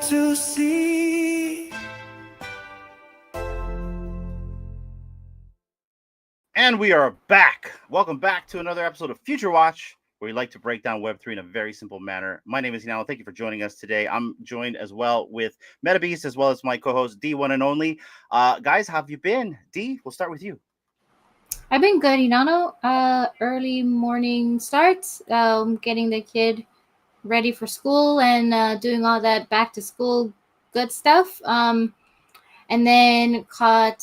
to see. And we are back. Welcome back to another episode of Future Watch, where we like to break down Web3 in a very simple manner. My name is Inal. Thank you for joining us today. I'm joined as well with Metabeast, as well as my co-host, D, one and only. Guys, how have you been? D, we'll start with you. I've been good, Inano. Early morning starts, getting the kid ready for school and doing all that back to school good stuff. And then caught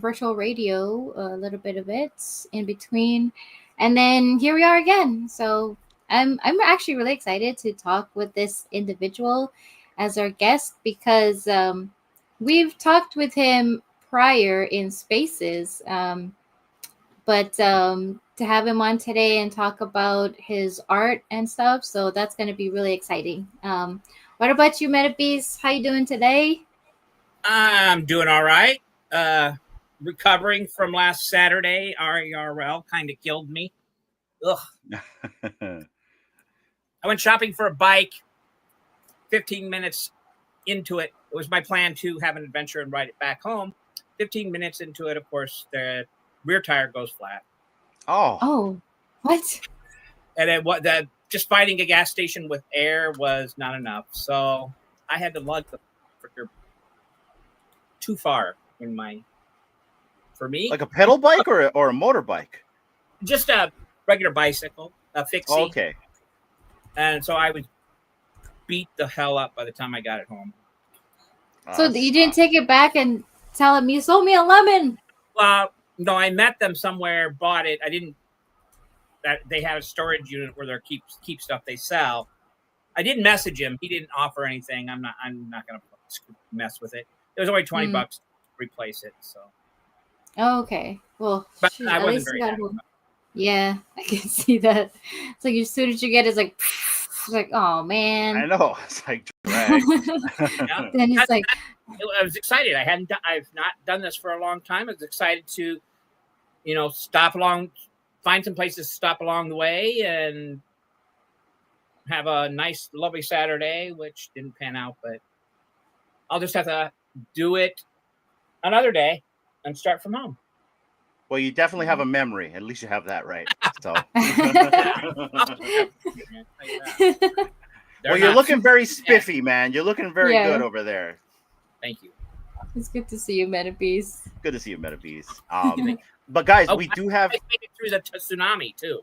virtual radio, a little bit of it in between. And then here we are again. So I'm actually really excited to talk with this individual as our guest because we've talked with him prior in spaces. But to have him on today and talk about his art and stuff, so that's going to be really exciting. What about you, Metabeast? How you doing today? I'm doing all right. Recovering from last Saturday. REFERRAL kind of killed me. Ugh. I went shopping for a bike. 15 minutes into it, it was my plan to have an adventure and ride it back home. 15 minutes into it, of course, the rear tire goes flat. Oh, what? And it, just finding a gas station with air was not enough. So I had to lug the fricker too far for me. Like a pedal bike or a motorbike? Just a regular bicycle, a fixie. Okay. And so I was beat the hell up by the time I got it home. So you didn't take it back and tell him, you sold me a lemon? Well, no, I met them somewhere, bought it. I didn't. They have a storage unit where they keep stuff they sell. I didn't message him. He didn't offer anything. I'm not going to mess with it. It was only $20 to replace it. So. Oh, okay. Well, but shoot, I wasn't very happy. Yeah, I can see that. It's like as soon as you get it, it's like, oh man. I know. It's like drag. Yeah. Then it's like. I was excited. I've not done this for a long time. I was excited to, find some places to stop along the way and have a nice, lovely Saturday, which didn't pan out, but I'll just have to do it another day and start from home. Well, you definitely have a memory. At least you have that right. So. Well, you're looking very spiffy, man. You're looking very good over there. Thank you. It's good to see you, Metabeast. Good to see you, Metabeast. But guys, we do have. I made it through the tsunami too.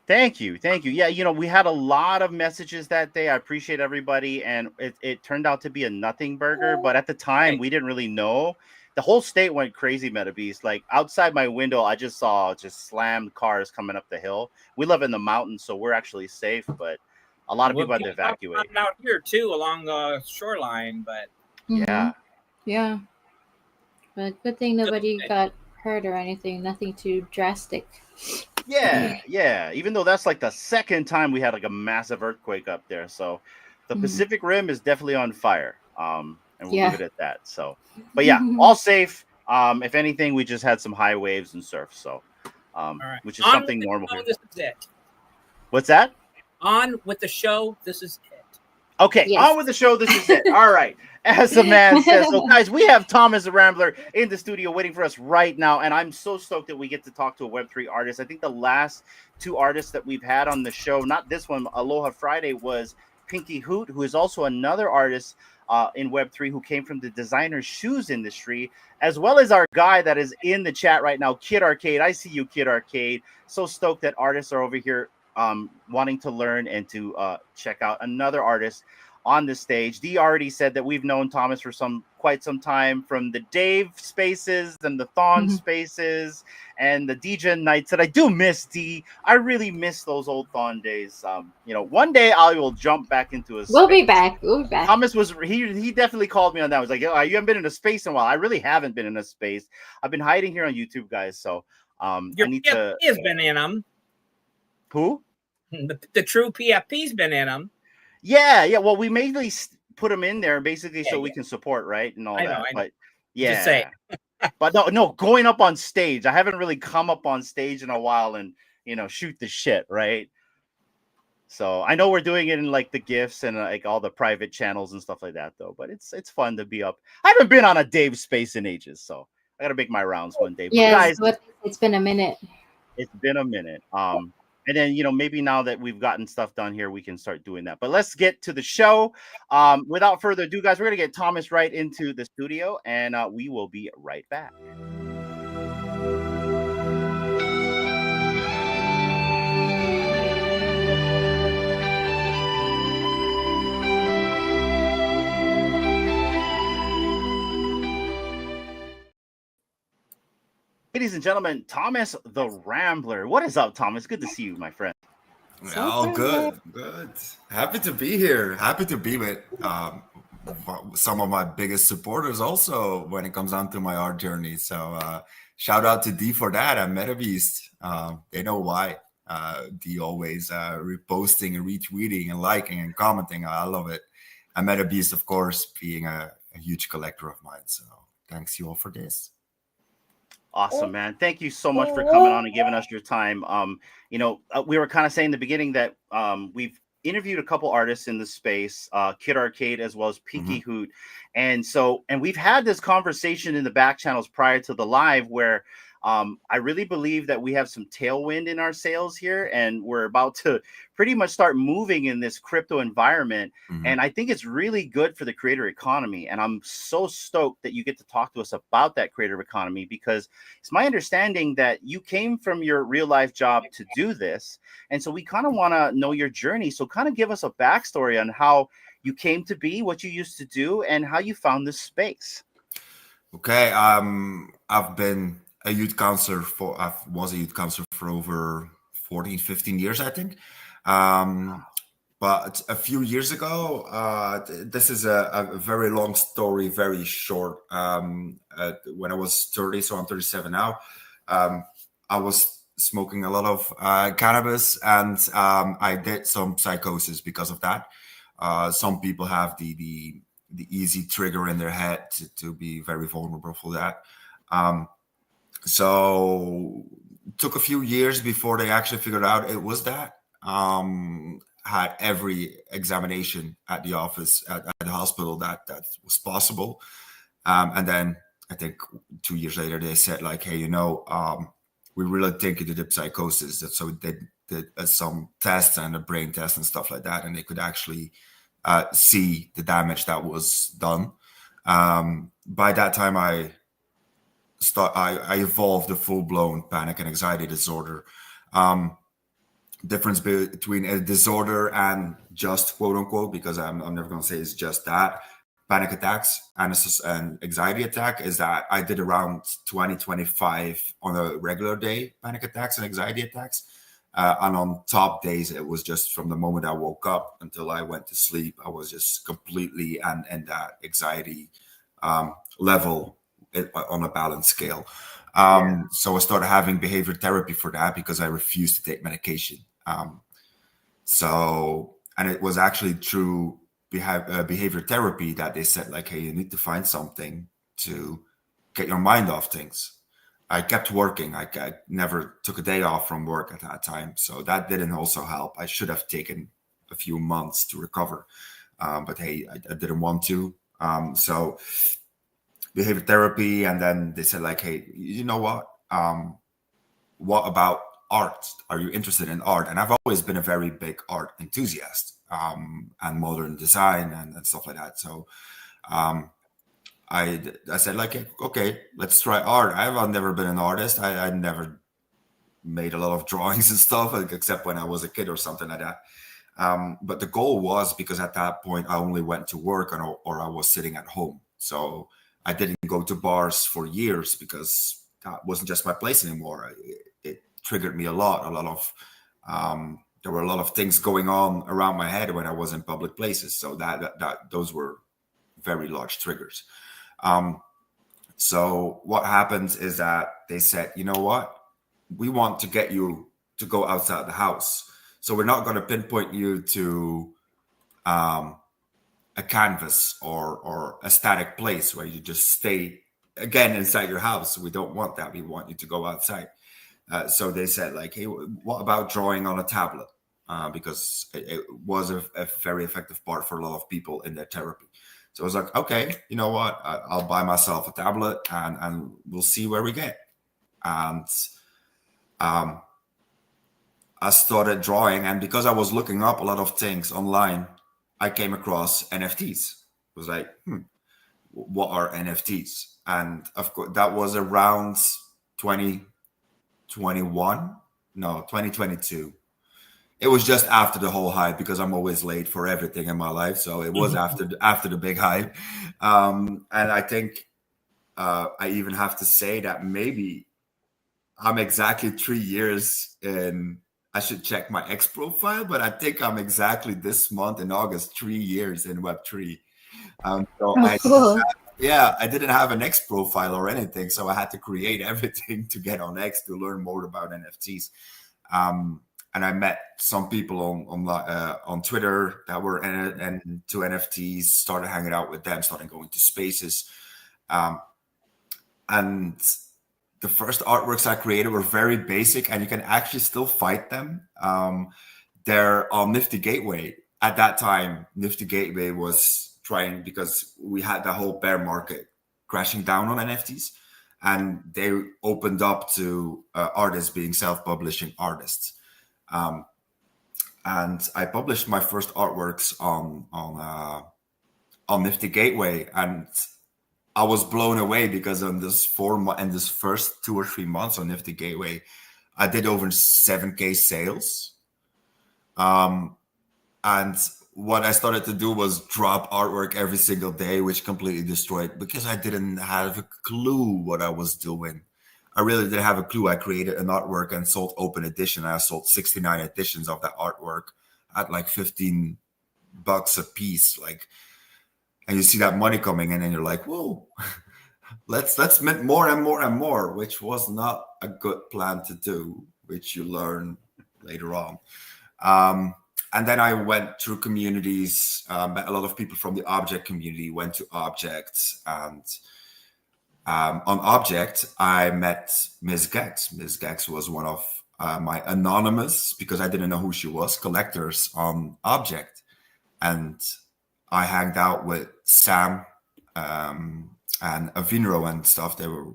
Thank you. Yeah, we had a lot of messages that day. I appreciate everybody, and it turned out to be a nothing burger. But at the time, we didn't really know. The whole state went crazy, Metabeast. Like outside my window, I just saw slammed cars coming up the hill. We live in the mountains, so we're actually safe. But a lot of people had to evacuate. Out here too, along the shoreline, but. Yeah. But good thing nobody got hurt or anything. Nothing too drastic. Yeah. Even though that's like the second time we had like a massive earthquake up there. So the Pacific Rim is definitely on fire. And we'll leave it at that. So, but yeah, all safe. If anything, we just had some high waves and surf. So, which is something normal here. This is it. What's that? On with the show. This is it. Okay, on with the show. This is it. All right. As the man says. So, guys, we have Thomas the Rambl3r in the studio waiting for us right now. And I'm so stoked that we get to talk to a Web3 artist. I think the last two artists that we've had on the show, not this one, Aloha Friday, was Pinky Hoot, who is also another artist in Web3 who came from the designer shoes industry, as well as our guy that is in the chat right now, Kid Arcade. I see you, Kid Arcade. So stoked that artists are over here wanting to learn and to check out another artist on the stage. Dee already said that we've known Thomas for quite some time from the Dave spaces and the Thon spaces and the DJ nights that I do miss. Dee, I really miss those old Thon days. One day I will jump back into a space. We'll be back. Thomas he definitely called me on that. I was like, you haven't been in a space in a while. I really haven't been in a space. I've been hiding here on YouTube, guys. So Your PFP has been in them. Who? The true PFP's been in them. Yeah. Well, we mainly put them in there basically so we can support, right, and all that. I know. But yeah, just say. But no, going up on stage. I haven't really come up on stage in a while and shoot the shit, right? So I know we're doing it in like the gifts and like all the private channels and stuff like that, though. But it's fun to be up. I haven't been on a Dave space in ages, so I gotta make my rounds one day. But Yes, guys, but it's been a minute. it's been a minute. And then maybe now that we've gotten stuff done here, we can start doing that. But let's get to the show. Without further ado, guys, we're gonna get Thomas right into the studio, and we will be right back. Ladies and gentlemen, Thomas the Rambler. What is up, Thomas? Good to see you, my friend. Oh, good. Happy to be here. Happy to be with some of my biggest supporters also when it comes down to my art journey. So shout out to D for that and Metabeast. They know why. D always reposting and retweeting and liking and commenting. I love it. And Metabeast, of course, being a huge collector of mine. So thanks you all for this. Awesome, man. Thank you so much for coming on and giving us your time. We were kind of saying in the beginning that we've interviewed a couple artists in the space, Kid Arcade as well as Peaky Hoot. And we've had this conversation in the back channels prior to the live where I really believe that we have some tailwind in our sales here, and we're about to pretty much start moving in this crypto environment. And I think it's really good for the creator economy. And I'm so stoked that you get to talk to us about that creator economy, because it's my understanding that you came from your real life job to do this. And so we kind of want to know your journey. So kind of give us a backstory on how you came to be, what you used to do, and how you found this space. Okay. I've been a youth counselor I was a youth counselor for over 14, 15 years, I think. But a few years ago, this is a very long story, very short. When I was 30, so I'm 37 now, I was smoking a lot of cannabis, and I did some psychosis because of that. Some people have the easy trigger in their head to be very vulnerable for that. So it took a few years before they actually figured out it was that. Had every examination at the office, at the hospital that was possible. And then I think 2 years later, they said like, hey, we really think you did psychosis. So they did some tests and a brain test and stuff like that. And they could actually see the damage that was done. By that time, I evolved a full-blown panic and anxiety disorder. Difference between a disorder and just quote unquote, because I'm never going to say it's just that, panic attacks and an anxiety attack is that I did around 20-25 on a regular day panic attacks and anxiety attacks. And on top days, it was just from the moment I woke up until I went to sleep, I was just completely and that anxiety level on a balanced scale. So I started having behavior therapy for that because I refused to take medication. And it was actually through behavior therapy that they said like, hey, you need to find something to get your mind off things. I kept working. I never took a day off from work at that time. So that didn't also help. I should have taken a few months to recover. But hey, I didn't want to. So behavior therapy, and then they said like, hey, you know what about art? Are you interested in art? And I've always been a very big art enthusiast, and modern design and stuff like that. So I said like, okay, let's try art. I've never been an artist. I never made a lot of drawings and stuff, except when I was a kid or something like that. But the goal was, because at that point I only went to work or I was sitting at home. So I didn't go to bars for years because that wasn't just my place anymore. It triggered me a lot of, there were a lot of things going on around my head when I was in public places. So that those were very large triggers. So what happens is that they said, you know what, we want to get you to go outside the house. So we're not going to pinpoint you to a canvas or a static place where you just stay again inside your house. We don't want that. We want you to go outside. So they said like, hey, what about drawing on a tablet? because it was a very effective part for a lot of people in their therapy. So I was like, okay, you know what? I'll buy myself a tablet and we'll see where we get. And I started drawing, and because I was looking up a lot of things online, I came across NFTs. It was like, what are NFTs? And of course, that was around 2022. It was just after the whole hype, because I'm always late for everything in my life. So it was after the big hype. And I think I even have to say that maybe I'm exactly 3 years in. I should check my X profile, but I think I'm exactly this month in August 3 years in Web3. So Cool. I didn't have an X profile or anything, so I had to create everything to get on X to learn more about NFTs. And I met some people on Twitter that were into NFTs. Started hanging out with them, started going to spaces, and the first artworks I created were very basic, and you can actually still find them. They're on Nifty Gateway. At that time, Nifty Gateway was trying, because we had the whole bear market crashing down on NFTs, and they opened up to artists being self-publishing artists. And I published my first artworks on Nifty Gateway, and I was blown away, because in this first 2 or 3 months on Nifty Gateway, I did over 7K sales. And what I started to do was drop artwork every single day, which completely destroyed, because I didn't have a clue what I was doing. I really didn't have a clue. I created an artwork and sold open edition. I sold 69 editions of that artwork at like $15 a piece. And you see that money coming in, and you're like, whoa, let's mint more and more and more, which was not a good plan to do, which you learn later on. And then I went through communities, met a lot of people from the Object community, went to Object, and on Object, I met Ms. Gex. Ms. Gex was one of my anonymous, because I didn't know who she was, collectors on Object. And I hanged out with Sam and Avinro and stuff. They were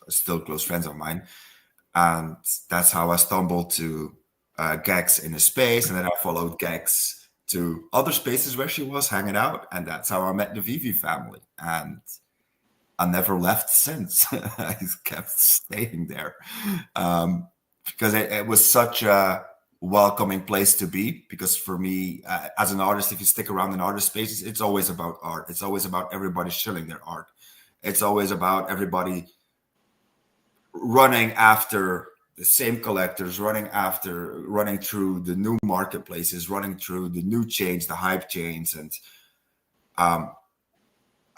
still close friends of mine. And that's how I stumbled to Gex in a space. And then I followed Gex to other spaces where she was hanging out. And that's how I met the Vivi family. And I never left since. I just kept staying there because it was such a welcoming place to be. Because for me, as an artist, if you stick around in artist spaces, it's always about art. It's always about everybody shilling their art. It's always about everybody running after the same collectors, running through the new marketplaces, running through the new chains, the hype chains. And I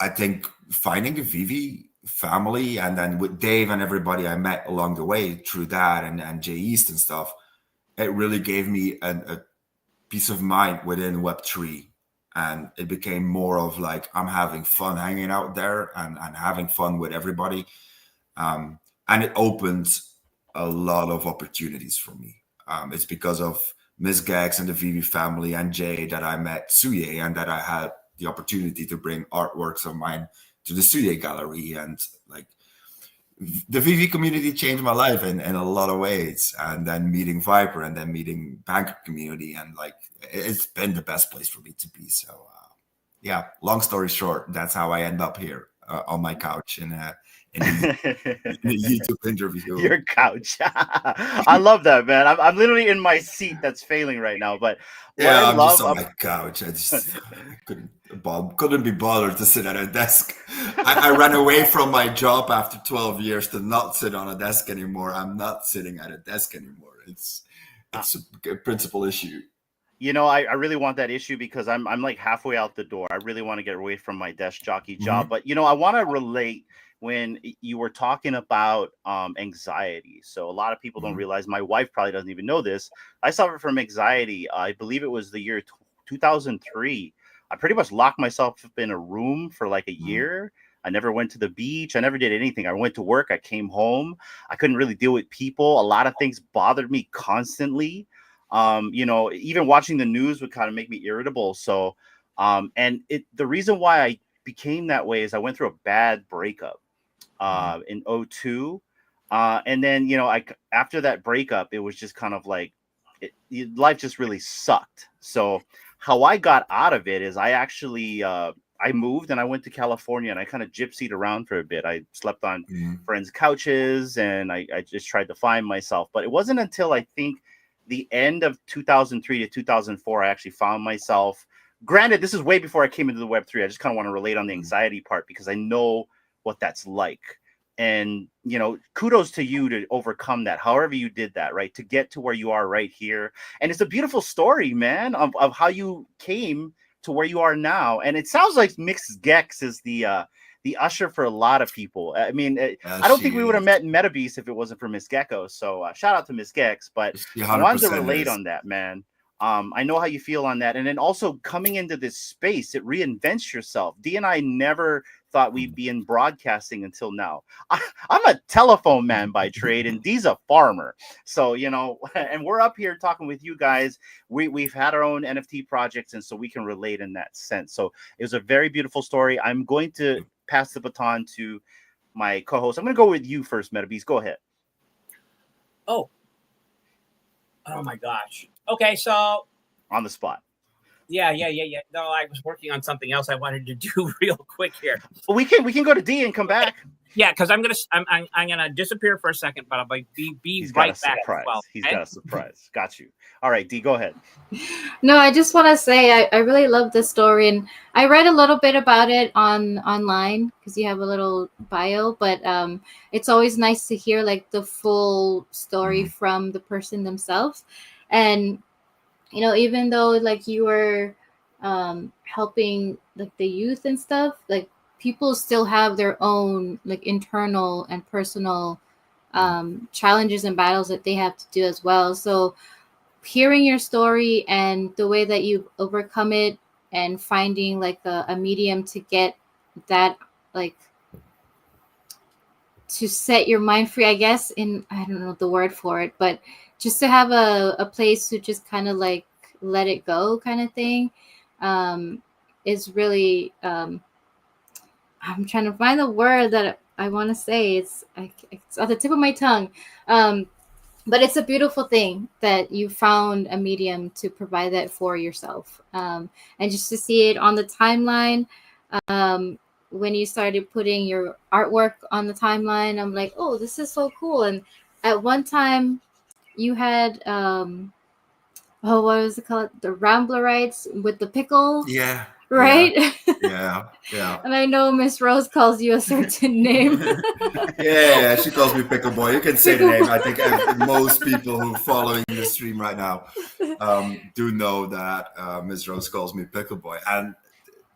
think finding the Vivi family, and then with Dave and everybody I met along the way through that, and Jay East and stuff, it really gave me a peace of mind within Web3. And it became more of like, I'm having fun hanging out there and having fun with everybody. And it opened a lot of opportunities for me. It's because of Ms. Gags and the Vivi family and Jay that I met Suye, and that I had the opportunity to bring artworks of mine to the Suye gallery. And like, the Vivi community changed my life in a lot of ways. And then meeting Viper, and then meeting banker community, and like, it's been the best place for me to be. So yeah, long story short, that's how I end up here on my couch in a YouTube interview. Your couch. I love that, man. I'm literally in my seat that's failing right now. But yeah, I'm just on my couch. I just couldn't be bothered to sit at a desk. I ran away from my job after 12 years to not sit on a desk anymore. I'm not sitting at a desk anymore. It's a principal issue. You know, I really want that issue because I'm like halfway out the door. I really want to get away from my desk jockey job. But, you know, I want to relate when you were talking about anxiety. So a lot of people don't realize, my wife probably doesn't even know this. I suffered from anxiety. I believe it was the year 2003. I pretty much locked myself up in a room for like a year. I never went to the beach. I never did anything. I went to work. I came home. I couldn't really deal with people. A lot of things bothered me constantly. Even watching the news would kind of make me irritable. So, the reason why I became that way is I went through a bad breakup in '02. And then, after that breakup, it was just kind of like life just really sucked. So how I got out of it is I actually, I moved and I went to California and I kind of gypsied around for a bit. I slept on friends' couches and I just tried to find myself. But it wasn't until I think the end of 2003 to 2004, I actually found myself. Granted, this is way before I came into the Web3. I just kind of want to relate on the anxiety part because I know what that's like. And, kudos to you to overcome that, however you did that, right? To get to where you are right here. And it's a beautiful story, man, of how you came to where you are now. And it sounds like Miss Gex is the usher for a lot of people. I mean, I don't think we would have met Metabeast if it wasn't for Miss Gecko. So shout out to Miss Gex. But I wanted to relate on that, man. I know how you feel on that. And then also coming into this space, it reinvents yourself. D and I never thought we'd be in broadcasting until now. I'm a telephone man by trade, and D's a farmer. So, and we're up here talking with you guys. We've had our own NFT projects, and so we can relate in that sense. So it was a very beautiful story. I'm going to pass the baton to my co-host. I'm going to go with you first, Metabeast. Go ahead. Oh my gosh. Okay, so on the spot. Yeah. No, I was working on something else I wanted to do real quick here. Well, we can go to D and come back. Yeah, because I'm gonna disappear for a second, but I'll be right back. Well, He's got a surprise. Got you. All right, D, go ahead. No, I just want to say I really love this story, and I read a little bit about it online because you have a little bio, but it's always nice to hear like the full story from the person themselves. And even though like you were helping like the youth and stuff, like people still have their own like internal and personal challenges and battles that they have to do as well. So hearing your story and the way that you've overcome it and finding like a medium to get that, like to set your mind free, I guess, I don't know the word for it, but just to have a place to just kind of like let it go kind of thing is really, I'm trying to find the word that I want to say. It's on the tip of my tongue. But it's a beautiful thing that you found a medium to provide that for yourself. And just to see it on the timeline, when you started putting your artwork on the timeline, I'm like, oh, this is so cool. And at one time you had, what was it called? The Rambl3r with the pickle. Yeah. Right? Yeah. And I know Miss Rose calls you a certain name. Yeah, she calls me Pickle Boy. You can say the name. I think most people who are following the stream right now do know that Miss Rose calls me Pickle Boy. And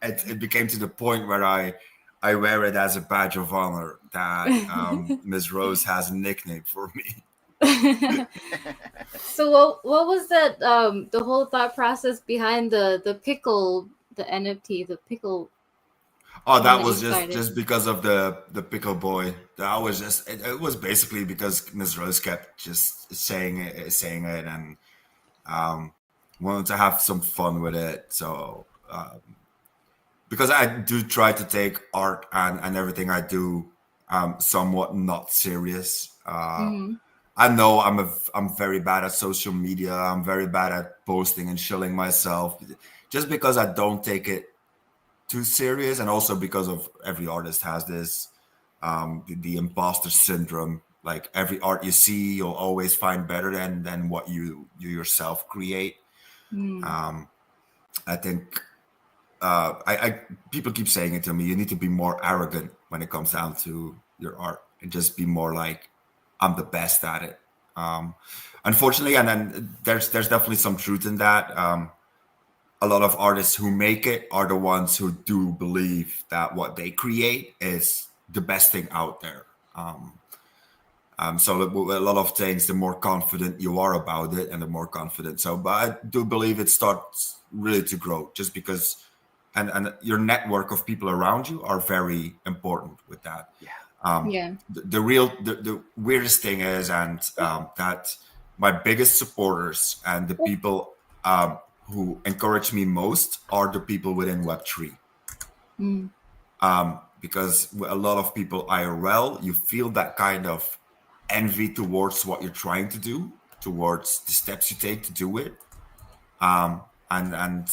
it became to the point where I wear it as a badge of honor that Miss Rose has a nickname for me. So what was that the whole thought process behind the pickle, the NFT, the pickle? Oh, that was just because of the Pickle Boy. That was just it was basically because Ms. Rose kept just saying it and wanted to have some fun with it. So because I do try to take art and everything I do somewhat not serious. I know I'm very bad at social media. I'm very bad at posting and shilling myself, just because I don't take it too serious, and also because of every artist has this the imposter syndrome. Like every art you see, you'll always find better than what you yourself create. I think I people keep saying it to me. You need to be more arrogant when it comes down to your art, and just be more like, I'm the best at it. Unfortunately, and then there's definitely some truth in that. A lot of artists who make it are the ones who do believe that what they create is the best thing out there. So a lot of things, the more confident you are about it, and the more confident. But I do believe it starts really to grow, just because, and your network of people around you are very important with that. Yeah. The weirdest thing is, and that my biggest supporters and the people who encourage me most are the people within Web3. Because a lot of people IRL, you feel that kind of envy towards what you're trying to do, towards the steps you take to do it. And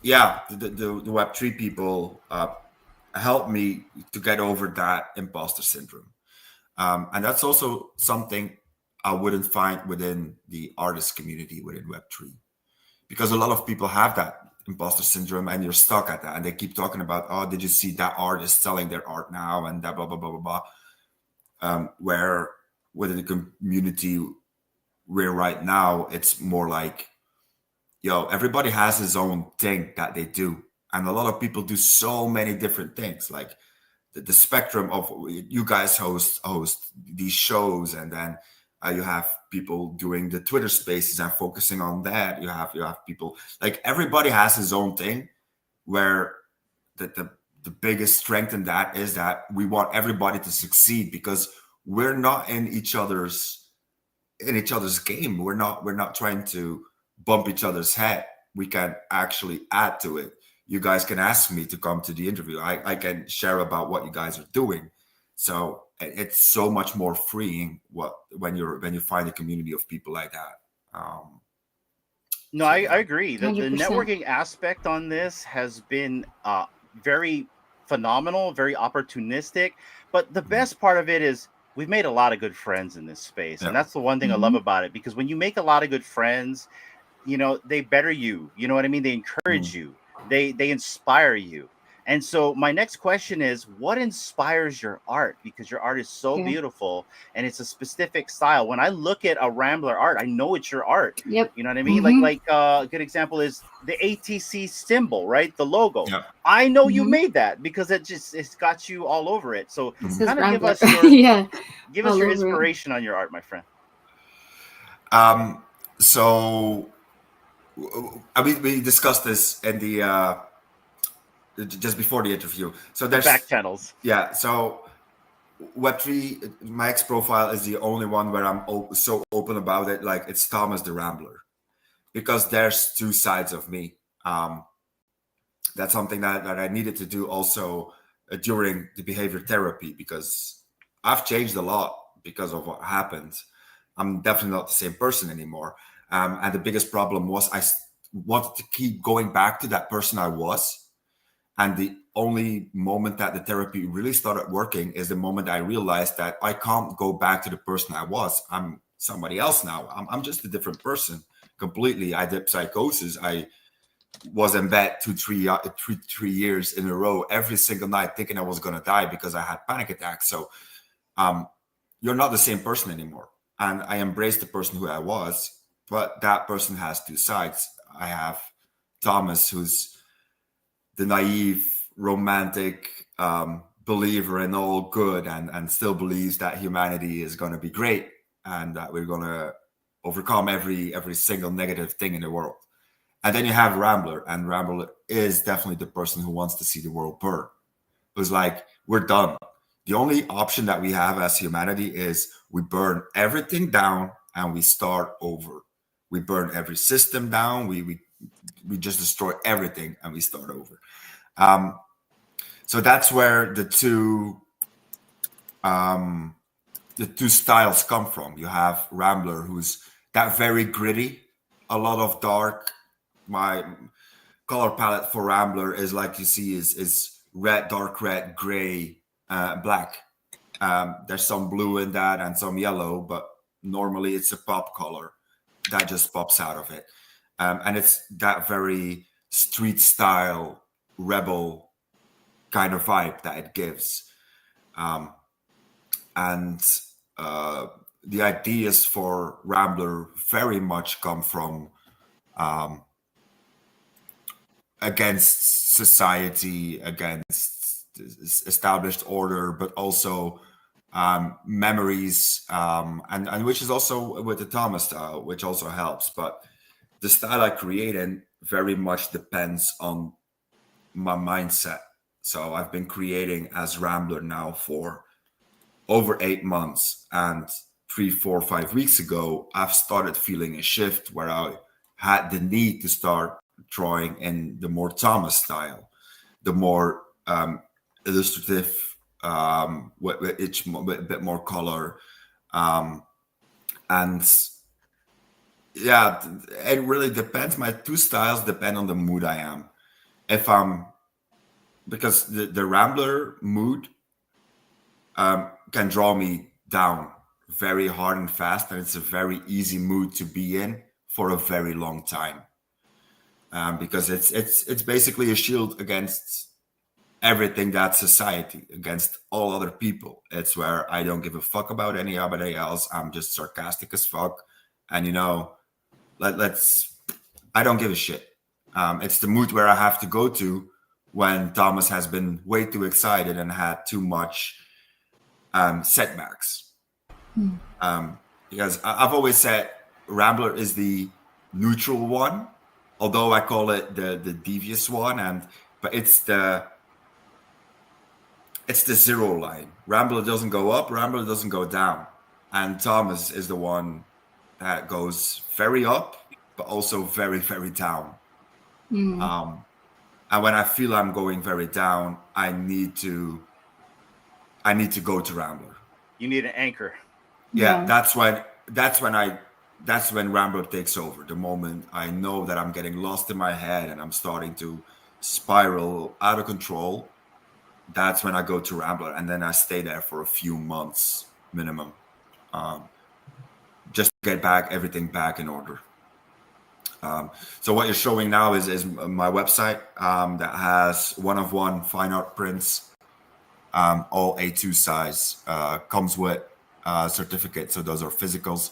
yeah, the Web3 people helped me to get over that imposter syndrome. And that's also something I wouldn't find within the artist community within Web3. Because a lot of people have that imposter syndrome and you're stuck at that. And they keep talking about, oh, did you see that artist selling their art now? And that blah, blah, blah, blah, blah. Where within the community, where right now it's more like, yo, everybody has his own thing that they do. And a lot of people do so many different things. Like the spectrum of you guys host these shows, and then you have people doing the Twitter spaces and focusing on that. You have people, like, everybody has his own thing, where the biggest strength in that is that we want everybody to succeed, because we're not in each other's game. We're not trying to bump each other's head. We can actually add to it. You guys can ask me to come to the interview. I can share about what you guys are doing. So it's so much more freeing when you find a community of people like that. No, I agree. The 100%. networking aspect on this has been very phenomenal, very opportunistic. But the best part of it is we've made a lot of good friends in this space. Yeah. And that's the one thing I love about it, because when you make a lot of good friends, you know, they better you. You know what I mean? They encourage you. They inspire you. And so my next question is, what inspires your art? Because your art is so beautiful and it's a specific style. When I look at a Rambl3r art, I know it's your art. Yep. You know what I mean? Like a good example is the ATC symbol, right? The logo. Yeah. I know you made that because it's got you all over it. So kind of give us your give us your inspiration on your art, my friend. So I mean, we discussed this in the just before the interview. So there's back channels. Yeah. So Web3, my X profile is the only one where I'm so open about it. Like, it's Thomas the Rambler, because there's two sides of me. That's something that I needed to do also during the behavior therapy, because I've changed a lot because of what happened. I'm definitely not the same person anymore. And the biggest problem was I wanted to keep going back to that person I was. And the only moment that the therapy really started working is the moment I realized that I can't go back to the person I was. I'm somebody else now. I'm just a different person completely. I did psychosis. I was in bed 3 years in a row every single night, thinking I was going to die because I had panic attacks. So you're not the same person anymore. And I embraced the person who I was, but that person has two sides. I have Thomas, who's the naive, romantic believer in all good, and still believes that humanity is going to be great and that we're going to overcome every single negative thing in the world. And then you have Rambl3r, and Rambl3r is definitely the person who wants to see the world burn. It was like, we're done. The only option that we have as humanity is we burn everything down and we start over. We burn every system down. We just destroy everything and we start over. So that's where the two styles come from. You have Rambl3r, who's that very gritty, a lot of dark. My color palette for Rambl3r is, like you see, is red, dark red, gray, black. There's some blue in that and some yellow, but normally it's a pop color that just pops out of it. And it's that very street style, rebel kind of vibe that it gives. And the ideas for Rambl3r very much come from against society, against established order, but also memories, and which is also with the Thomas style, which also helps. But the style I create in very much depends on my mindset. So I've been creating as Rambl3r now for over 8 months, and 3, 4, 5 weeks ago, I've started feeling a shift where I had the need to start drawing in the more Thomas style, the more illustrative, with a bit more color. And yeah, it really depends. My two styles depend on the mood I am. Because the Rambler mood can draw me down very hard and fast, and it's a very easy mood to be in for a very long time. Because it's basically a shield against everything that's society, against all other people. It's where I don't give a fuck about anybody else. I'm just sarcastic as fuck, and I don't give a shit. It's the mood where I have to go to when Thomas has been way too excited and had too much setbacks. Because I've always said Rambler is the neutral one, although I call it the devious one, but it's the zero line. Rambler doesn't go up, Rambler doesn't go down, and Thomas is the one that goes very up, but also very, very down. And when I feel I'm going very down, I need to go to Rambler. You need an anchor. Yeah, that's when Rambler takes over. The moment I know that I'm getting lost in my head and I'm starting to spiral out of control, that's when I go to Rambler, and then I stay there for a few months minimum, just to get everything back in order. So what you're showing now is my website that has one-of-one fine art prints, all A2 size, comes with certificates. So those are physicals.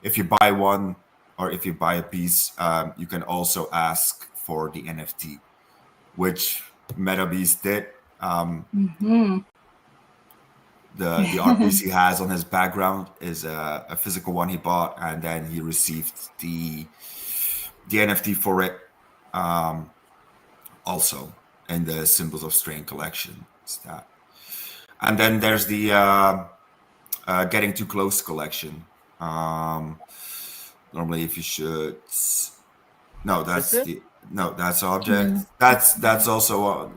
If you buy one or if you buy a piece, you can also ask for the NFT, which Metabeast did. The art piece he has on his background is a physical one he bought, and then he received the NFT for it, also in the Symbols of Strain collection. And then there's the Getting Too Close collection. Normally, if you should, that's object. That's also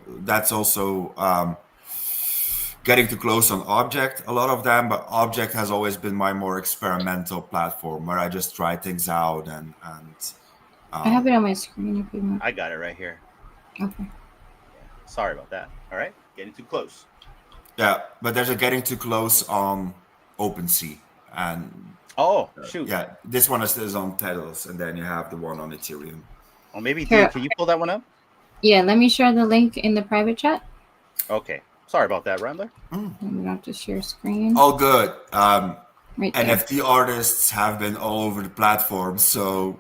Getting Too Close on object. A lot of them, but object has always been my more experimental platform where I just try things out and. I have it on my screen if you want. I got it right here. Okay. Sorry about that. All right, Getting Too Close. Yeah, but there's a Getting Too Close on OpenSea, and shoot. Yeah, this one is on Tedals, and then you have the one on Ethereum. Or maybe can you pull that one up? Yeah, let me share the link in the private chat. Okay, sorry about that, Rambler. I'm gonna have to share screen. All good. Right there. NFT artists have been all over the platform, so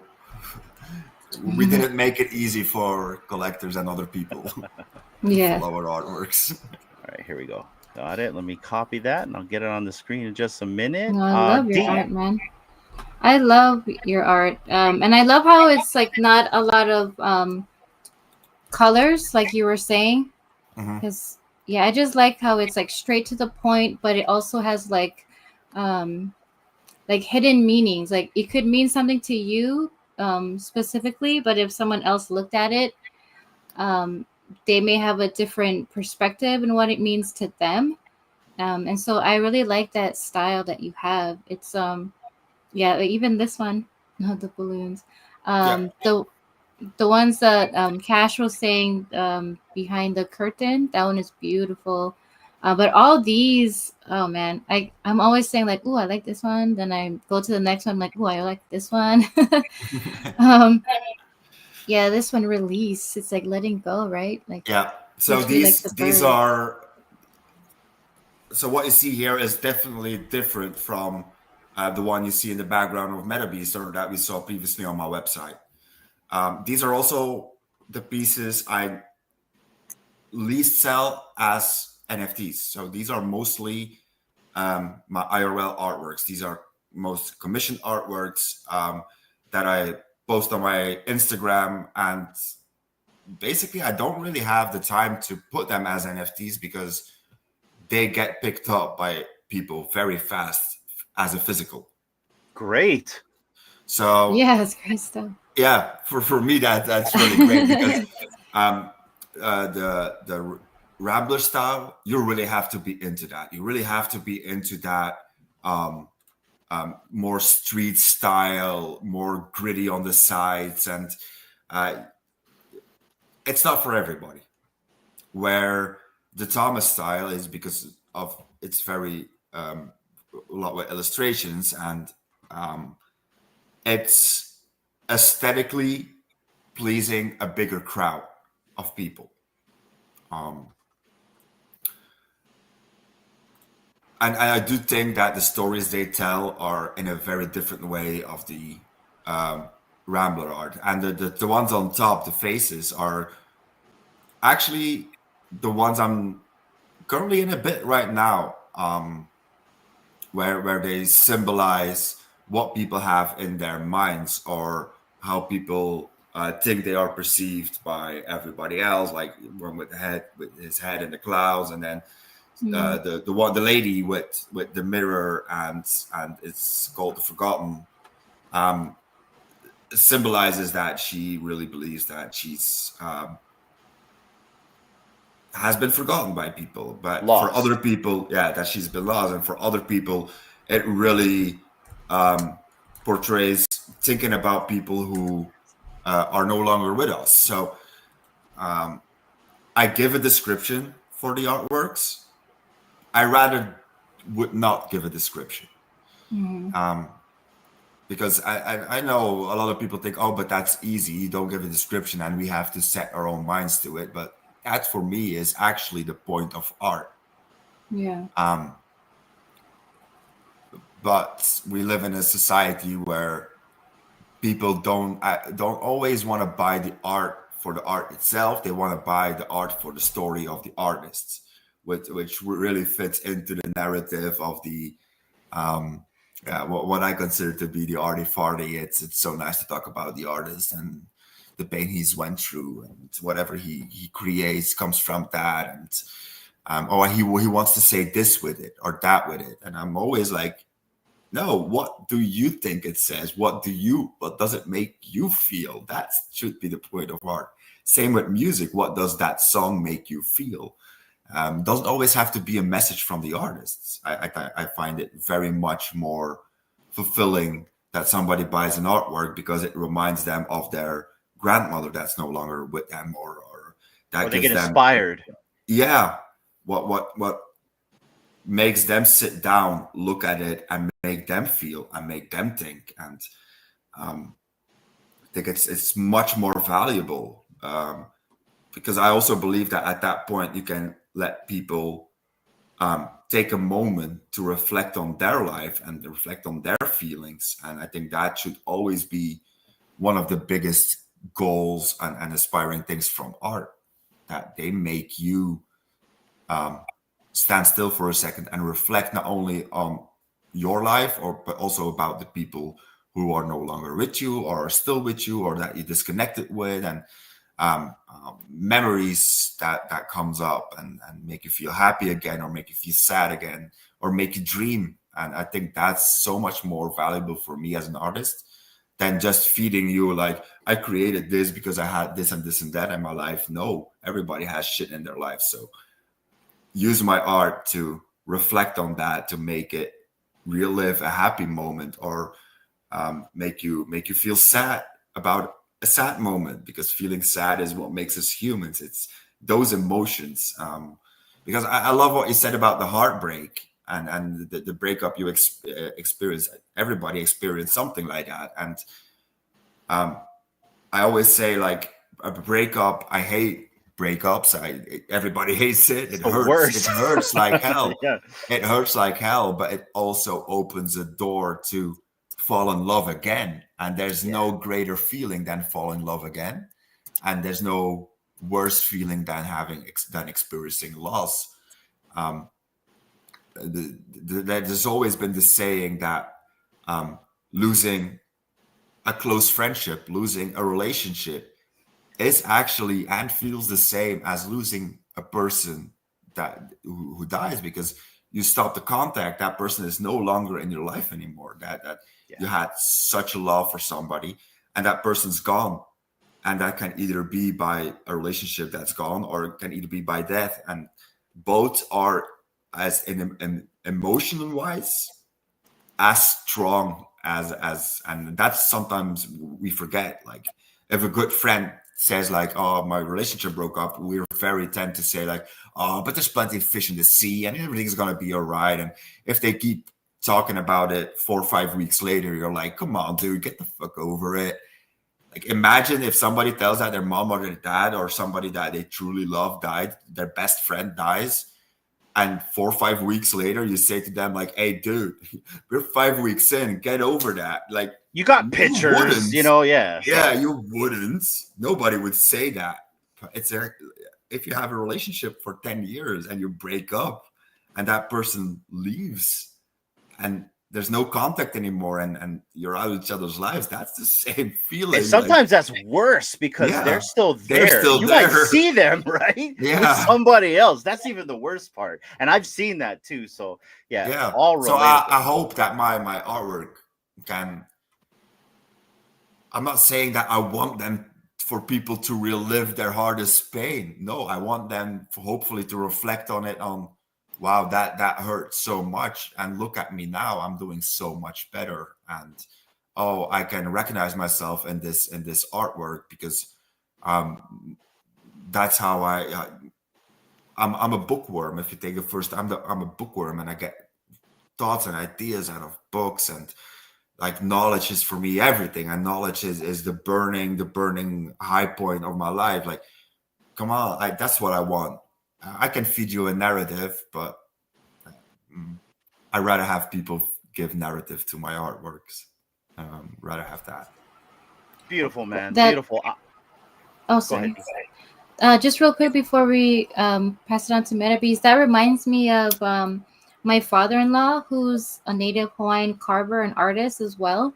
we didn't make it easy for collectors and other people. Yeah. Follow our artworks. All right, here we go. Got it. Let me copy that, and I'll get it on the screen in just a minute. No, I love your art, man. I love your art, and I love how it's like not a lot of colors, like you were saying. Because I just like how it's like straight to the point, but it also has like hidden meanings. Like it could mean something to you specifically, but if someone else looked at it, they may have a different perspective in what it means to them. And so I really like that style that you have. It's even this one, not the balloons. The ones that Cash was saying behind the curtain, that one is beautiful. But all these, oh man, I'm always saying like, oh, I like this one. Then I go to the next one, like, oh, I like this one. This one, Release. It's like letting go, right? Like So these are. So what you see here is definitely different from the one you see in the background of Metabeast, or that we saw previously on my website. These are also the pieces I least sell as NFTs. So these are mostly my IRL artworks. These are most commissioned artworks that I post on my Instagram, and basically I don't really have the time to put them as NFTs because they get picked up by people very fast as a physical. Great. So Yeah, it's great stuff. yeah, for me that's really great because the Rambler style, you really have to be into that. You really have to be into that more street style, more gritty on the sides, and it's not for everybody. Where the Thomas style is because of it's very a lot with illustrations, and it's aesthetically pleasing a bigger crowd of people. And I do think that the stories they tell are in a very different way of the Rambler art. And the ones on top, the faces, are actually the ones I'm currently in a bit right now, where they symbolize what people have in their minds or how people think they are perceived by everybody else, like one with his head in the clouds, and then the lady with the mirror and it's called the Forgotten, symbolizes that she really believes that she's has been forgotten by people, but Lost. for other people, that she's been lost, and for other people, it really portrays thinking about people who are no longer with us. So I give a description for the artworks. I rather would not give a description. Because I know a lot of people think, oh, but that's easy. You don't give a description and we have to set our own minds to it. But that for me is actually the point of art. Yeah. But we live in a society where people don't always want to buy the art for the art itself. They want to buy the art for the story of the artists, which really fits into the narrative of the what I consider to be the arty farty. It's so nice to talk about the artist and the pain he's went through, and whatever he creates comes from that, and he wants to say this with it or that with it, and I'm always like, no, what do you think it says? What does it make you feel? That should be the point of art. Same with music. What does that song make you feel? Doesn't always have to be a message from the artists. I find it very much more fulfilling that somebody buys an artwork because it reminds them of their grandmother that's no longer with them, or that or they gives get them inspired. What makes them sit down, look at it, and make them feel and make them think. And I think it's much more valuable, because I also believe that at that point you can let people take a moment to reflect on their life and reflect on their feelings. And I think that should always be one of the biggest goals and aspiring things from art, that they make you stand still for a second and reflect not only on your life, but also about the people who are no longer with you or are still with you or that you disconnected with, and memories that comes up and make you feel happy again, or make you feel sad again, or make you dream. And I think that's so much more valuable for me as an artist than just feeding you like, I created this because I had this and this and that in my life. No, everybody has shit in their life. So use my art to reflect on that, to make it relive a happy moment, or make you feel sad about a sad moment, because feeling sad is what makes us humans. It's those emotions. Because I love what you said about the heartbreak and the breakup you experience. Everybody experienced something like that. And I always say, like, a breakup, I hate breakups. Everybody hates it. It hurts. Worst. It hurts like hell. Yeah. It hurts like hell, but it also opens a door to fall in love again. And there's no greater feeling than fall in love again. And there's no worse feeling than experiencing loss. There's always been the saying that losing a close friendship, losing a relationship is actually and feels the same as losing a person who dies, because you stop the contact, that person is no longer in your life anymore. That you had such a love for somebody, and that person's gone. And that can either be by a relationship that's gone, or it can either be by death. And both are, as in emotional wise, as strong as and that's sometimes we forget. Like, if a good friend says like, oh, my relationship broke up, we very tend to say like, oh, but there's plenty of fish in the sea and everything's gonna be all right. And if they keep talking about it 4 or 5 weeks later, you're like, come on, dude, get the fuck over it. Like, imagine if somebody tells that their mom or their dad or somebody that they truly love died, their best friend dies, and 4 or 5 weeks later you say to them like, hey dude, we're 5 weeks in, get over that. Like, you got pictures, yeah, you wouldn't. Nobody would say that. It's if you have a relationship for 10 years and you break up and that person leaves and there's no contact anymore, and you're out of each other's lives, that's the same feeling. And sometimes that's worse because they're still there. You might see them, right? With somebody else. That's even the worst part. And I've seen that too. So all so I hope that my artwork can, I'm not saying that I want them for people to relive their hardest pain. No, I want them hopefully to reflect on it, on, wow, that hurt so much, and look at me now, I'm doing so much better, and oh, I can recognize myself in this artwork, because that's how I'm a bookworm. If you take it first, I'm a bookworm, and I get thoughts and ideas out of books, and like, knowledge is for me everything, and knowledge is the burning high point of my life. Like, come on, that's what I want. I can feed you a narrative, but I'd rather have people give narrative to my artworks. Rather have that. Beautiful, man. Beautiful. Oh, sorry. Just real quick before we pass it on to Metabeast, that reminds me of my father-in-law, who's a native Hawaiian carver and artist as well.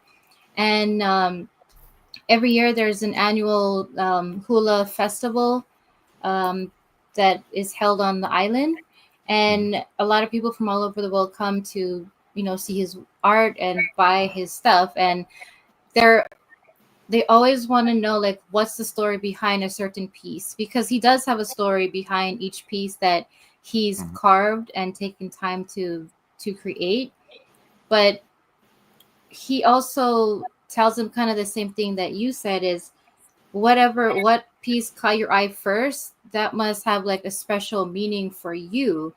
And every year there's an annual hula festival that is held on the island, and a lot of people from all over the world come to see his art and buy his stuff, and they always want to know like, what's the story behind a certain piece, because he does have a story behind each piece that he's carved and taken time to create. But he also tells them kind of the same thing that you said, is what piece caught your eye first, that must have like a special meaning for you,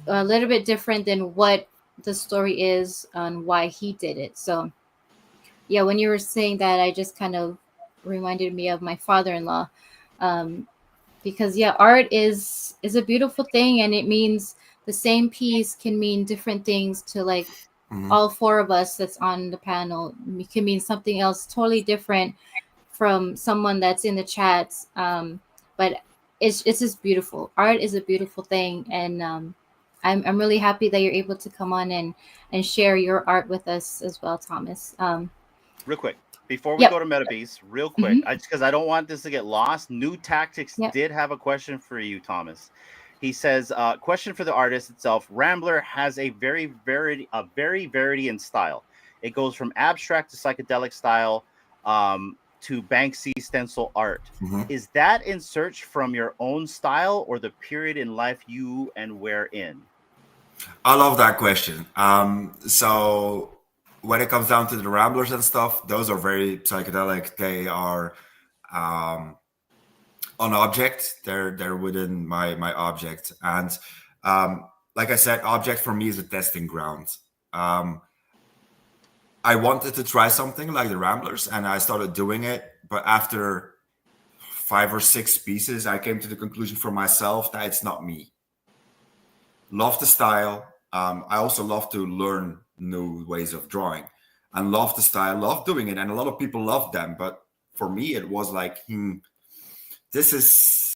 a little bit different than what the story is on why he did it. So yeah, when you were saying that, I just kind of reminded me of my father-in-law, because art is a beautiful thing, and it means the same piece can mean different things to like all four of us that's on the panel. It can mean something else totally different from someone that's in the chats, but it's just beautiful. Art is a beautiful thing, and I'm really happy that you're able to come on and share your art with us as well, Thomas. Real quick, before we go to Metabeast, real quick, because I don't want this to get lost. New Tactics did have a question for you, Thomas. He says, question for the artist itself. Rambl3r has a very variety in style. It goes from abstract to psychedelic style, to Banksy stencil art. Is that in search from your own style, or the period in life you and where in? I love that question. So when it comes down to the Rambl3rs and stuff, those are very psychedelic. They are on object. They're within my object. And like I said, object for me is a testing ground. I wanted to try something like the Rambl3rs, and I started doing it. But after 5 or 6 pieces, I came to the conclusion for myself that it's not me. Love the style. I also love to learn new ways of drawing, and love the style, love doing it. And a lot of people love them. But for me, it was like, this is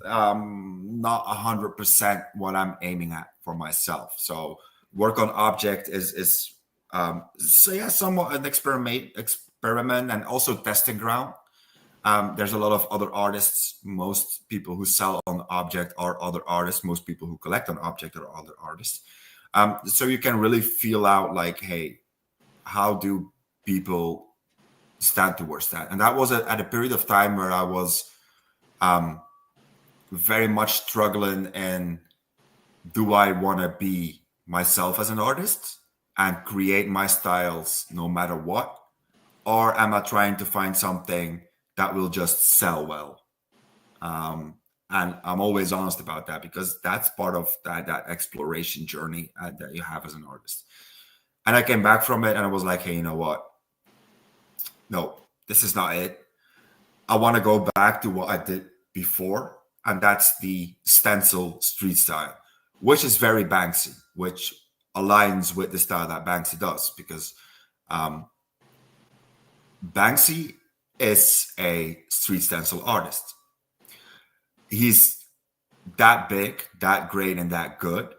not 100% what I'm aiming at for myself. So work on object is somewhat an experiment and also testing ground. There's a lot of other artists. Most people who sell on object are other artists. Most people who collect on object are other artists. So you can really feel out like, hey, how do people stand towards that? And that was at a period of time where I was very much struggling in, do I want to be myself as an artist and create my styles no matter what? Or am I trying to find something that will just sell well? And I'm always honest about that, because that's part of that exploration journey that you have as an artist. And I came back from it and I was like, hey, you know what? No, this is not it. I want to go back to what I did before. And that's the stencil street style, which is very Banksy, which aligns with the style that Banksy does, because Banksy is a street stencil artist. He's that big, that great, and that good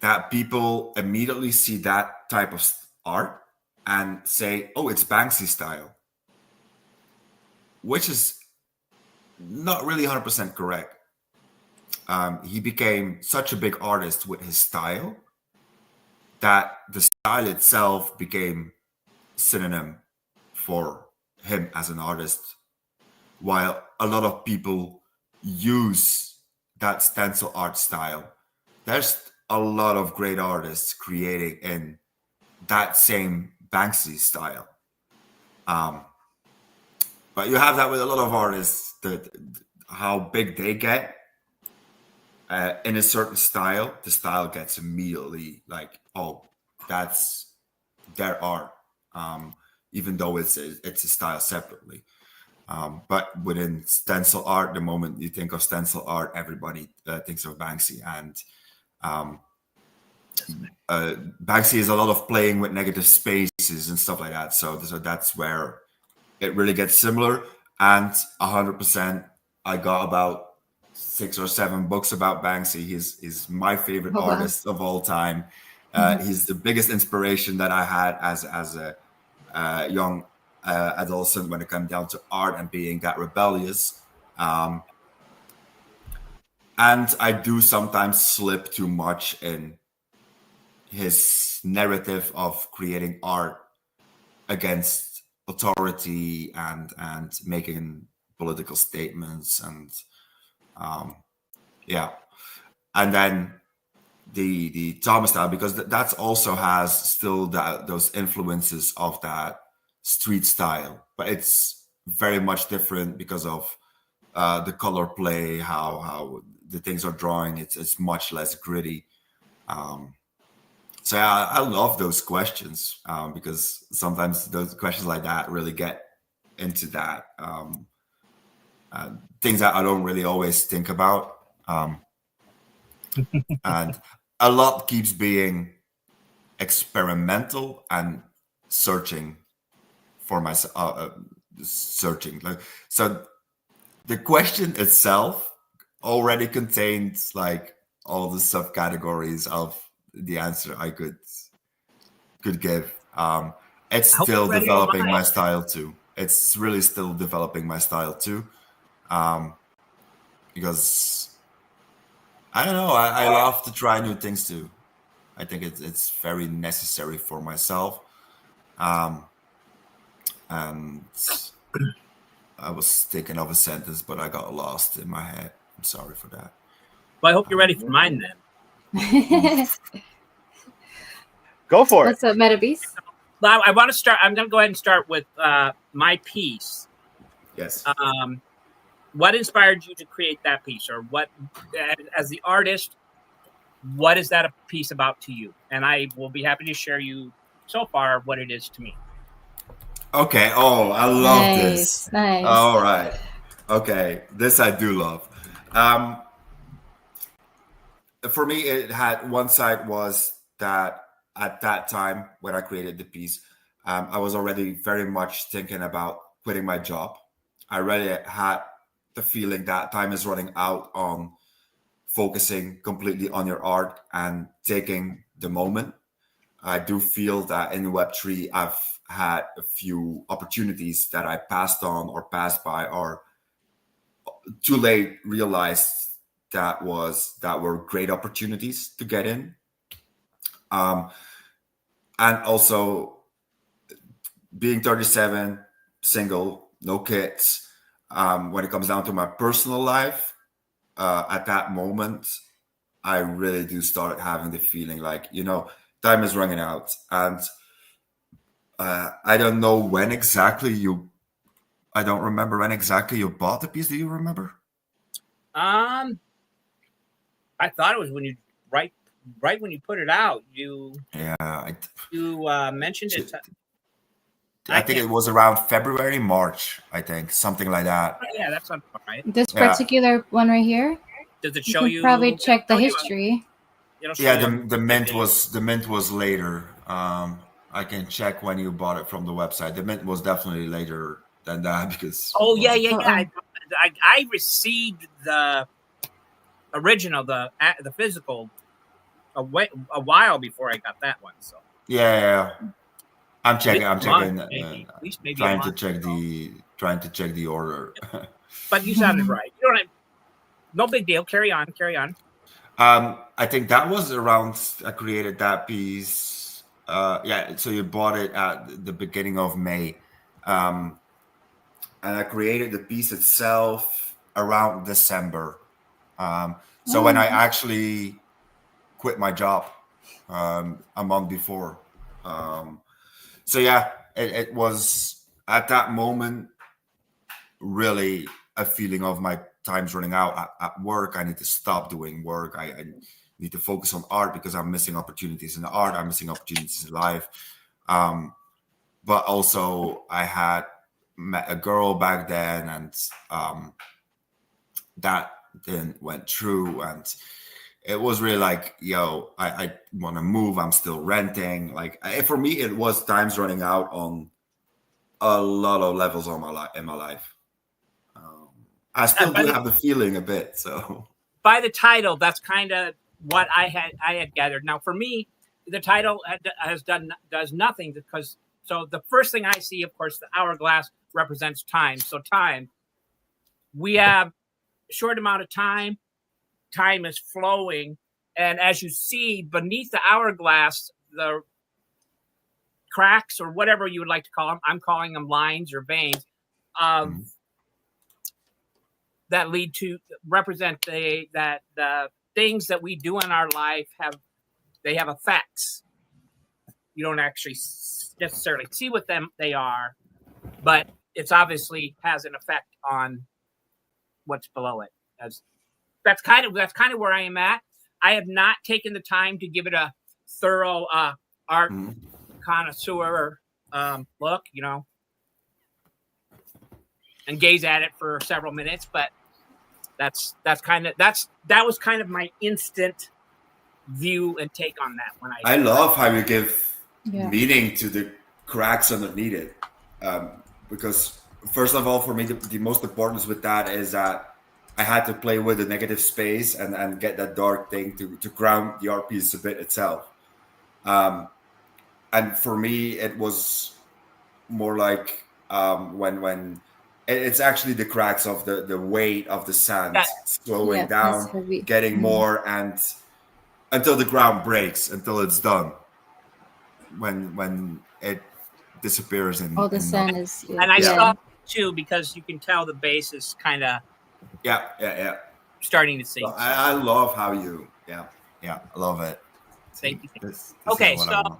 that people immediately see that type of art and say, oh, it's Banksy style, which is not really 100% correct. He became such a big artist with his style that the style itself became synonym for him as an artist, while a lot of people use that stencil art style. There's a lot of great artists creating in that same Banksy style. But you have that with a lot of artists, that how big they get in a certain style, the style gets immediately like, oh, that's their art, even though it's a style separately. But within stencil art, the moment you think of stencil art, everybody thinks of Banksy. And Banksy is a lot of playing with negative spaces and stuff like that. So that's where it really gets similar. And 100%, I got about 6 or 7 books about Banksy. He's my favorite artist of all time. He's the biggest inspiration that I had as a young adolescent when it comes down to art and being that rebellious. And I do sometimes slip too much in his narrative of creating art against authority and making political statements and and then the Thomas style, because that's also has still those influences of that street style, but it's very much different because of the color play, how the things are drawing. It's much less gritty. So yeah, I love those questions because sometimes those questions like that really get into that things that I don't really always think about. And a lot keeps being experimental and searching for myself, searching. So the question itself already contains like all the subcategories of the answer I could give. It's still developing my style too. It's really still developing my style too. Because I don't know, I love to try new things too. I think it's very necessary for myself. And I was thinking of a sentence, but I got lost in my head. I'm sorry for that. Well, I hope you're ready for mine then. Go for What's up, Metabeast? Well, I want to start. I'm going to go ahead and start with my piece. Yes. What inspired you to create that piece, or what, as the artist, what is that a piece about to you? And I will be happy to share you so far what it is to me. Okay. Oh, I love this. Nice. All right. Okay. This I do love. For me, it had one side was that at that time when I created the piece, I was already very much thinking about quitting my job. I really had the feeling that time is running out on focusing completely on your art and taking the moment. I do feel that in Web3, I've had a few opportunities that I passed on or passed by, or too late realized that were great opportunities to get in. And also being 37, single, no kids. When it comes down to my personal life, at that moment, I really do start having the feeling like, time is running out. And I don't know when exactly I don't remember when exactly you bought the piece. Do you remember? I thought it was when you right when you put it out. You mentioned it. I think it was around February, March. I think something like that. Yeah, that sounds right. This particular one right here. Does it show you? Probably check the history. The mint was later. I can check when you bought it from the website. The mint was definitely later than that because. Oh yeah. I received the original, the physical, a while before I got that one. So. Yeah. I'm checking. Maybe trying to check the order. But you sounded right. You don't have, no big deal. Carry on. I think that was around. I created that piece. So you bought it at the beginning of May, and I created the piece itself around December. So when I actually quit my job a month before. So yeah, it was at that moment really a feeling of my time's running out at work. I need to stop doing work. I need to focus on art because I'm missing opportunities in art. I'm missing opportunities in life. But also I had met a girl back then, and that then went through, and it was really like, I want to move. I'm still renting. Like for me, it was time's running out on a lot of levels in my life. I still do have the feeling a bit. So by the title, that's kind of what I had gathered. Now, for me, the title does nothing because the first thing I see, of course, the hourglass represents time. So time, we have a short amount of time. Time is flowing, and as you see beneath the hourglass, the cracks or whatever you would like to call them, I'm calling them lines or veins, that represent the things that we do in our life have effects. You don't actually necessarily see what they are, but it's obviously has an effect on what's below it. That's kind of where I am at. I have not taken the time to give it a thorough art connoisseur look, and gaze at it for several minutes. But that was kind of my instant view and take on that when I love how you give meaning to the cracks underneath it, because first of all, for me, the most important with that is that I had to play with the negative space and get that dark thing to ground the art piece a bit itself. And for me, it was more like when it's actually the cracks of the weight of the sand slowing down, getting more, and until the ground breaks, until it's done. When it disappears in the sand is. And I saw too, because you can tell the base is kind of starting to sink. So I love how you I love it. Thank you. This okay, so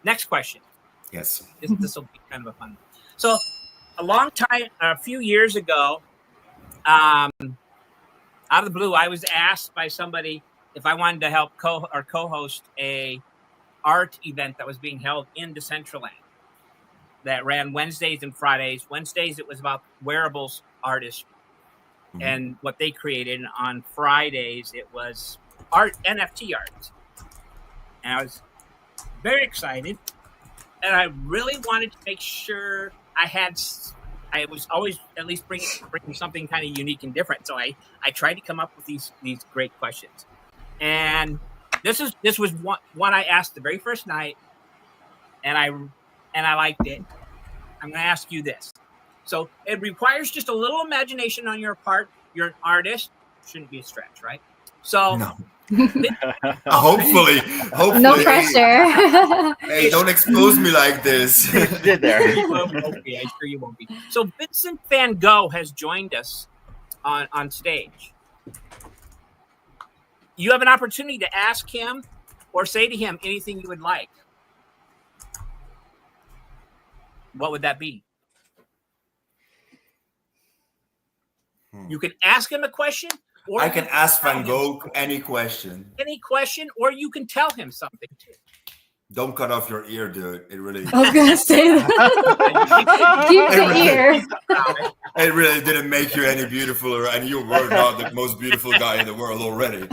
next question. Yes. This will be kind of a fun one. So a few years ago, out of the blue, I was asked by somebody if I wanted to help co-host a art event that was being held in Decentraland that ran Wednesdays and Fridays. Wednesdays, it was about wearables artists and what they created. On Fridays, it was NFT art. And I was very excited. And I really wanted to make sure I was always at least bringing something kind of unique and different. So I tried to come up with these great questions. And This was one I asked the very first night, and I liked it. I'm going to ask you this. So it requires just a little imagination on your part. You're an artist. Shouldn't be a stretch, right? So No. Hopefully. No pressure. Hey, don't expose me like this. You did there. Okay, I'm sure you won't be. So Vincent Van Gogh has joined us on stage. You have an opportunity to ask him or say to him anything you would like. What would that be? You can ask him a question, or I can ask Van Gogh any question. Any question, or you can tell him something too. Don't cut off your ear, dude. It really. I was gonna say that. Keep the ear. It really didn't make you any beautiful, and you were not the most beautiful guy in the world already.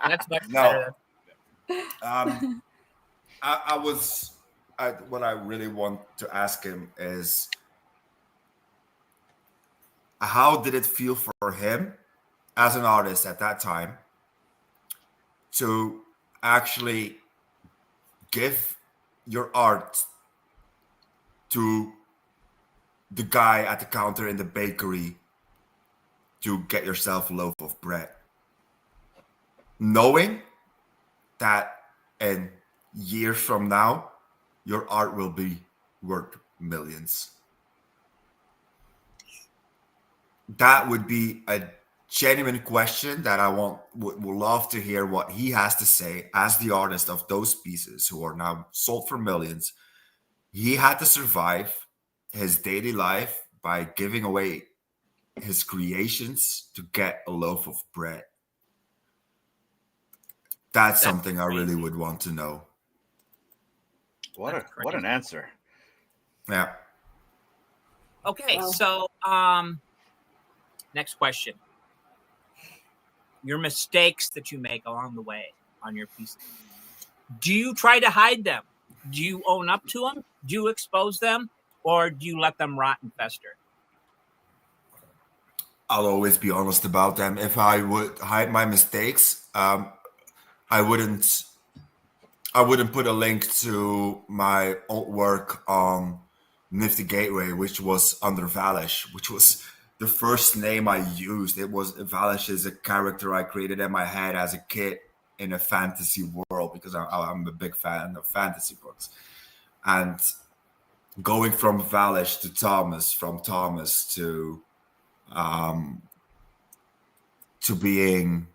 That's much better. What I really want to ask him is, how did it feel for him as an artist at that time to actually give your art to the guy at the counter in the bakery to get yourself a loaf of bread, knowing that in years from now your art will be worth millions? That would be a genuine question that I would love to hear what he has to say as the artist of those pieces who are now sold for millions. He had to survive his daily life by giving away his creations to get a loaf of bread. That's something I really would want to know. What an answer. Yeah. Okay, so next question. Your mistakes that you make along the way on your pieces. Do you try to hide them? Do you own up to them? Do you expose them? Or do you let them rot and fester? I'll always be honest about them. If I would hide my mistakes, I wouldn't put a link to my old work on Nifty Gateway, which was under Valish, which was the first name I used. It was Valish is a character I created in my head as a kid in a fantasy world, because I'm a big fan of fantasy books. And going from Valish to Thomas, from Thomas to being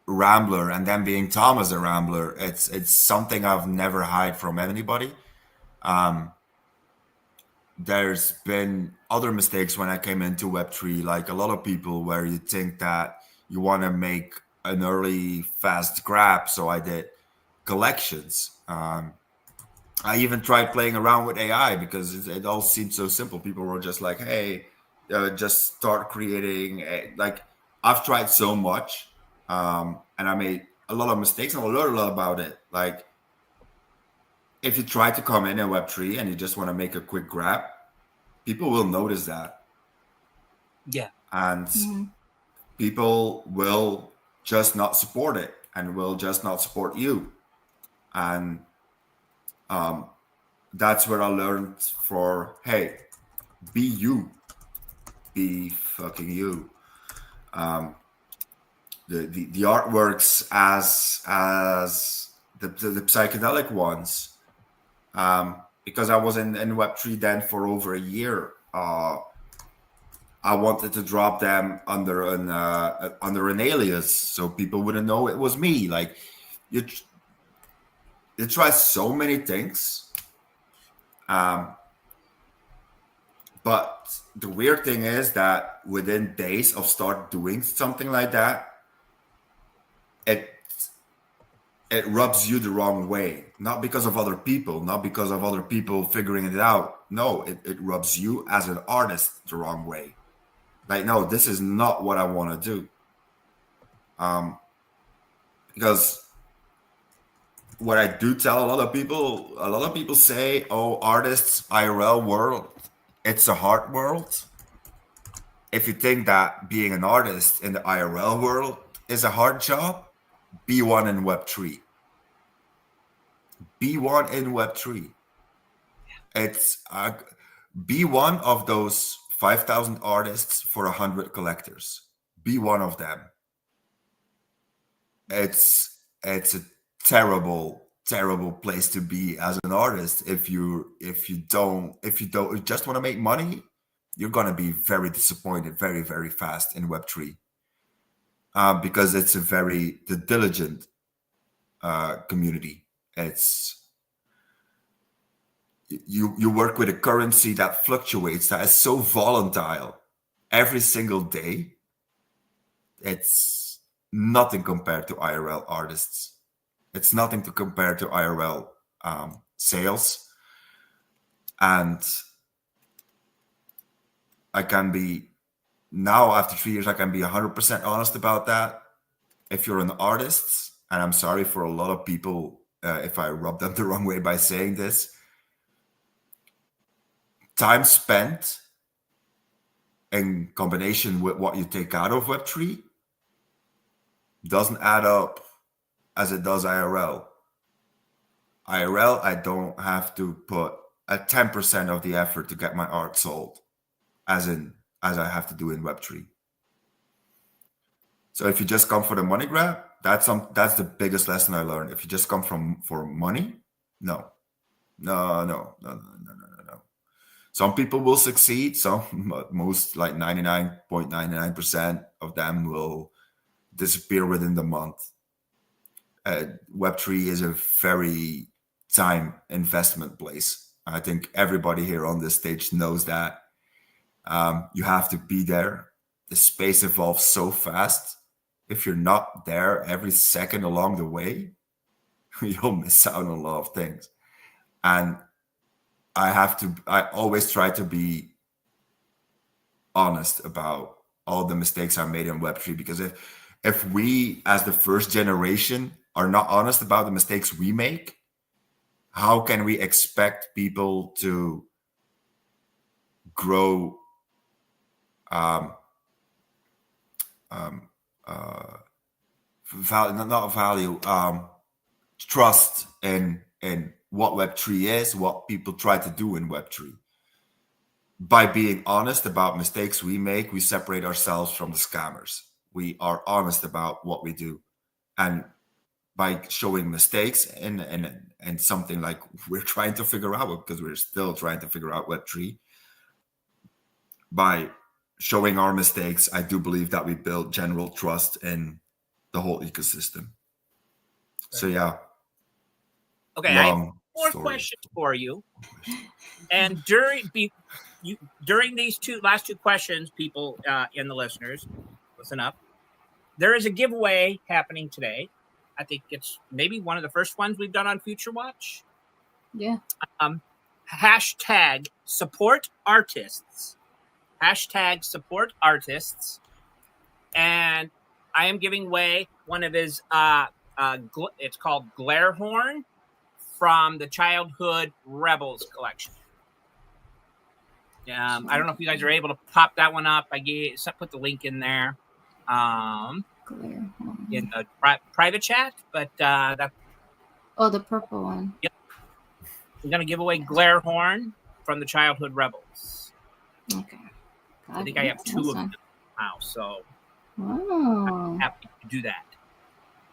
Rambl3r, and then being Thomas the Rambl3r, it's something I've never hide from anybody. There's been other mistakes when I came into Web3, like a lot of people, where you think that you want to make an early fast grab. So I did collections. I even tried playing around with AI because it all seemed so simple. People were just like, hey, just start creating. Like, I've tried so much, and I made a lot of mistakes, and I learned a lot about it. Like, if you try to come in Web3 and you just want to make a quick grab, people will notice that. Yeah. And people will just not support it, and will just not support you. And that's where I learned hey, be you. Be fucking you. The artworks as the psychedelic ones, because I was in Web3 then for over a year. I wanted to drop them under an alias so people wouldn't know it was me. Like, you try so many things, but the weird thing is that within days of start doing something like that, it rubs you the wrong way. Not because of other people, not because of other people figuring it out. No, it rubs you as an artist the wrong way. Like, no, this is not what I want to do. Because what I do tell a lot of people say, oh, artists, IRL world, it's a hard world. If you think that being an artist in the IRL world is a hard job, B1 in Web3. B1 in Web3. It's be one of those 5,000 artists for 100 collectors. Be one of them. It's a terrible place to be as an artist. If you don't just want to make money, you're gonna be very disappointed very, very fast in Web3, because it's the diligent community. It's you work with a currency that fluctuates, that is so volatile every single day. It's nothing compared to IRL artists. It's nothing to compare to IRL sales. And I can be, now after 3 years, I can be 100% honest about that. If you're an artist, and I'm sorry for a lot of people if I rub them the wrong way by saying this, time spent in combination with what you take out of Web3 doesn't add up as it does IRL. IRL, I don't have to put a 10% of the effort to get my art sold, as I have to do in Web3. So if you just come for the money grab, that's the biggest lesson I learned. If you just come for money, no. Some people will succeed. Most, like 99.99% of them, will disappear within the month. Web3 is a very time investment place. I think everybody here on this stage knows that. You have to be there. The space evolves so fast. If you're not there every second along the way, you'll miss out on a lot of things. And I always try to be honest about all the mistakes I made in Web3, because if we, as the first generation, are not honest about the mistakes we make, how can we expect people to grow trust in what Web3 is, what people try to do in Web3? By being honest about mistakes we make, we separate ourselves from the scammers. We are honest about what we do. And by showing mistakes and something like we're trying to figure out, because we're still trying to figure out Web3, by showing our mistakes, I do believe that we build general trust in the whole ecosystem. So yeah. Okay, I have more questions for you. And during these last two questions, people and the listeners, listen up. There is a giveaway happening today. I think it's maybe one of the first ones we've done on Future Watch. Yeah. Hashtag support artists. Hashtag support artists. And I am giving away one of his, it's called Glare Horn, from the Childhood Rebels collection. I don't know if you guys are able to pop that one up. I put the link in there in the private chat, but that. Oh, the purple one. Yep. We're gonna give away Glare Horn from the Childhood Rebels. Okay. I think I have two of them now, so I'm happy to do that.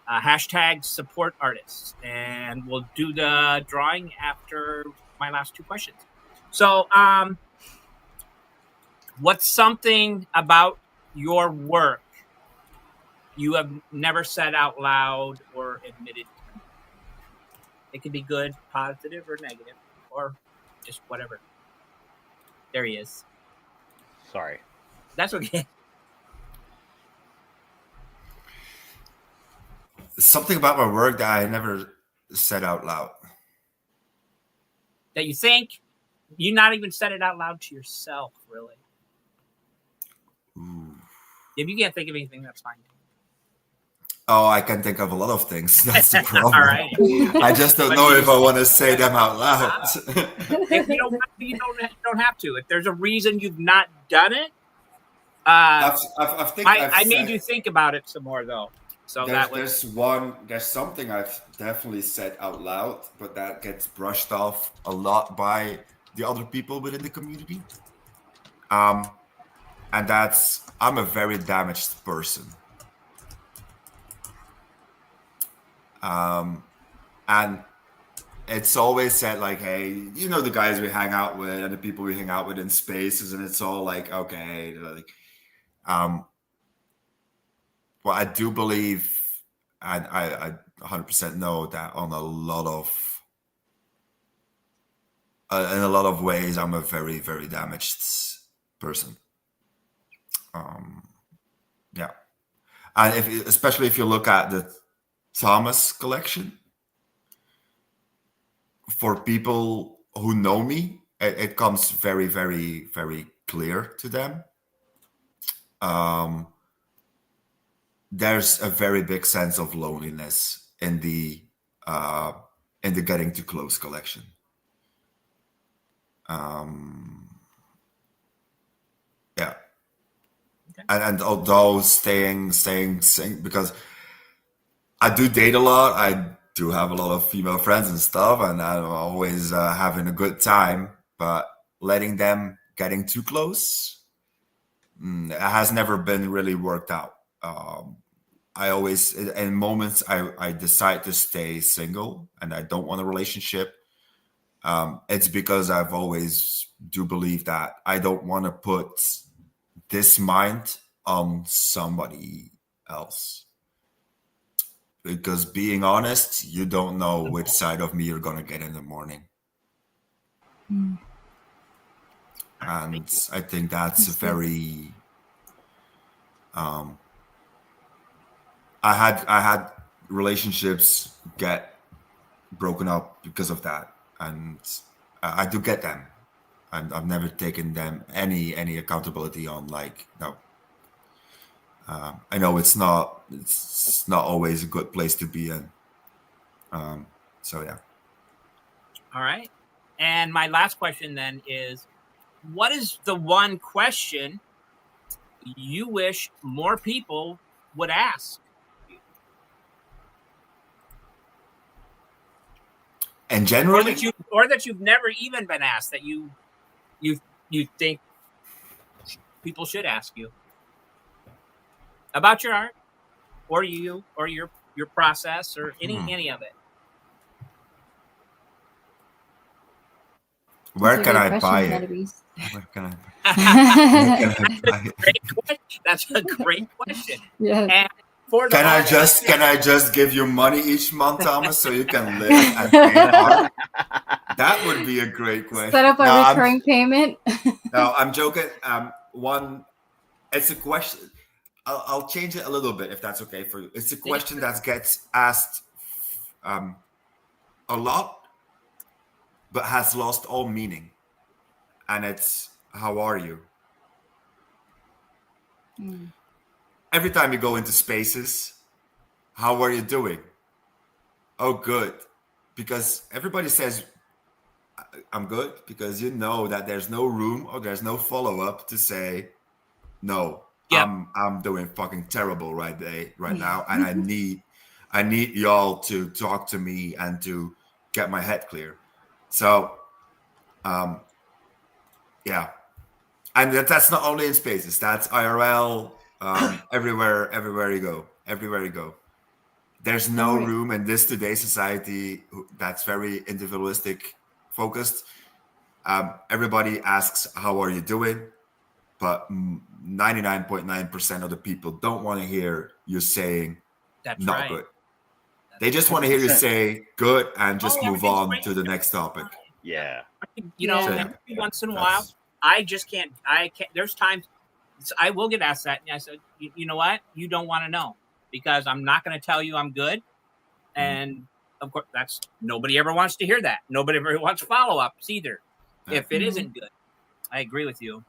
Hashtag support artists, and we'll do the drawing after my last two questions. So, what's something about your work you have never said out loud or admitted to? It could be good, positive, or negative, or just whatever. There he is. Sorry. That's okay. Something about my work that I never said out loud. That you think you not even said it out loud to yourself, really. Ooh. If you can't think of anything, that's fine. Oh, I can think of a lot of things. That's the problem. All right. I just don't know if I want to say them out loud. If you don't have to. If there's a reason you've not done it, I made you think about it some more, though. So there's something I've definitely said out loud, but that gets brushed off a lot by the other people within the community. And that's, I'm a very damaged person. And it's always said like, hey, you know, the guys we hang out with and the people we hang out with in spaces, and it's all like, okay, like, well, I do believe, and I 100% know that on a lot of, in a lot of ways, I'm a very, very damaged person. Yeah, and especially if you look at the Thomas collection, for people who know me, it comes very, very, very clear to them. There's a very big sense of loneliness in the getting too close collection. Yeah. Okay. And although staying, because I do date a lot, I do have a lot of female friends and stuff, and I'm always having a good time, but letting them getting too close, it has never been really worked out. I always, in moments, I decide to stay single and I don't want a relationship. It's because I've always do believe that I don't want to put this mind on somebody else. Because being honest, you don't know which side of me you're going to get in the morning. And I think that's very... I had relationships get broken up because of that, and I do get them, and I've never taken them any accountability on, like, no. I know it's not always a good place to be in. So yeah. All right. And my last question then is, what is the one question you wish more people would ask? And generally, or that you've never even been asked, that you think people should ask you about your art, or you, or your process, or any of it. Where can I buy it? Where can I? That's a great question. Yeah. And for the Can I just give you money each month, Thomas, so you can live and pay art? That would be a great question. Set up a recurring payment. No, I'm joking. It's a question. I'll change it a little bit if that's okay for you. It's a question that gets asked a lot, but has lost all meaning. And it's, how are you? Every time you go into spaces, how are you doing? Oh, good. Because everybody says, I'm good, because you know that there's no room or there's no follow-up to say, no, I'm doing fucking terrible right now, and I need y'all to talk to me and to get my head clear. So, yeah. And that's not only in spaces, that's IRL, everywhere you go. There's no room in this today's society that's very individualistic focused. Everybody asks, how are you doing? But 99.9% of the people don't want to hear you saying that's not right. Good. They just want to hear you say good and just move on to the next topic. Yeah. Every once in a while, I can't. There's times I will get asked that, and I said, you know what? You don't want to know, because I'm not going to tell you I'm good. And of course, nobody ever wants to hear that. Nobody ever wants follow-ups either. If it isn't good, I agree with you.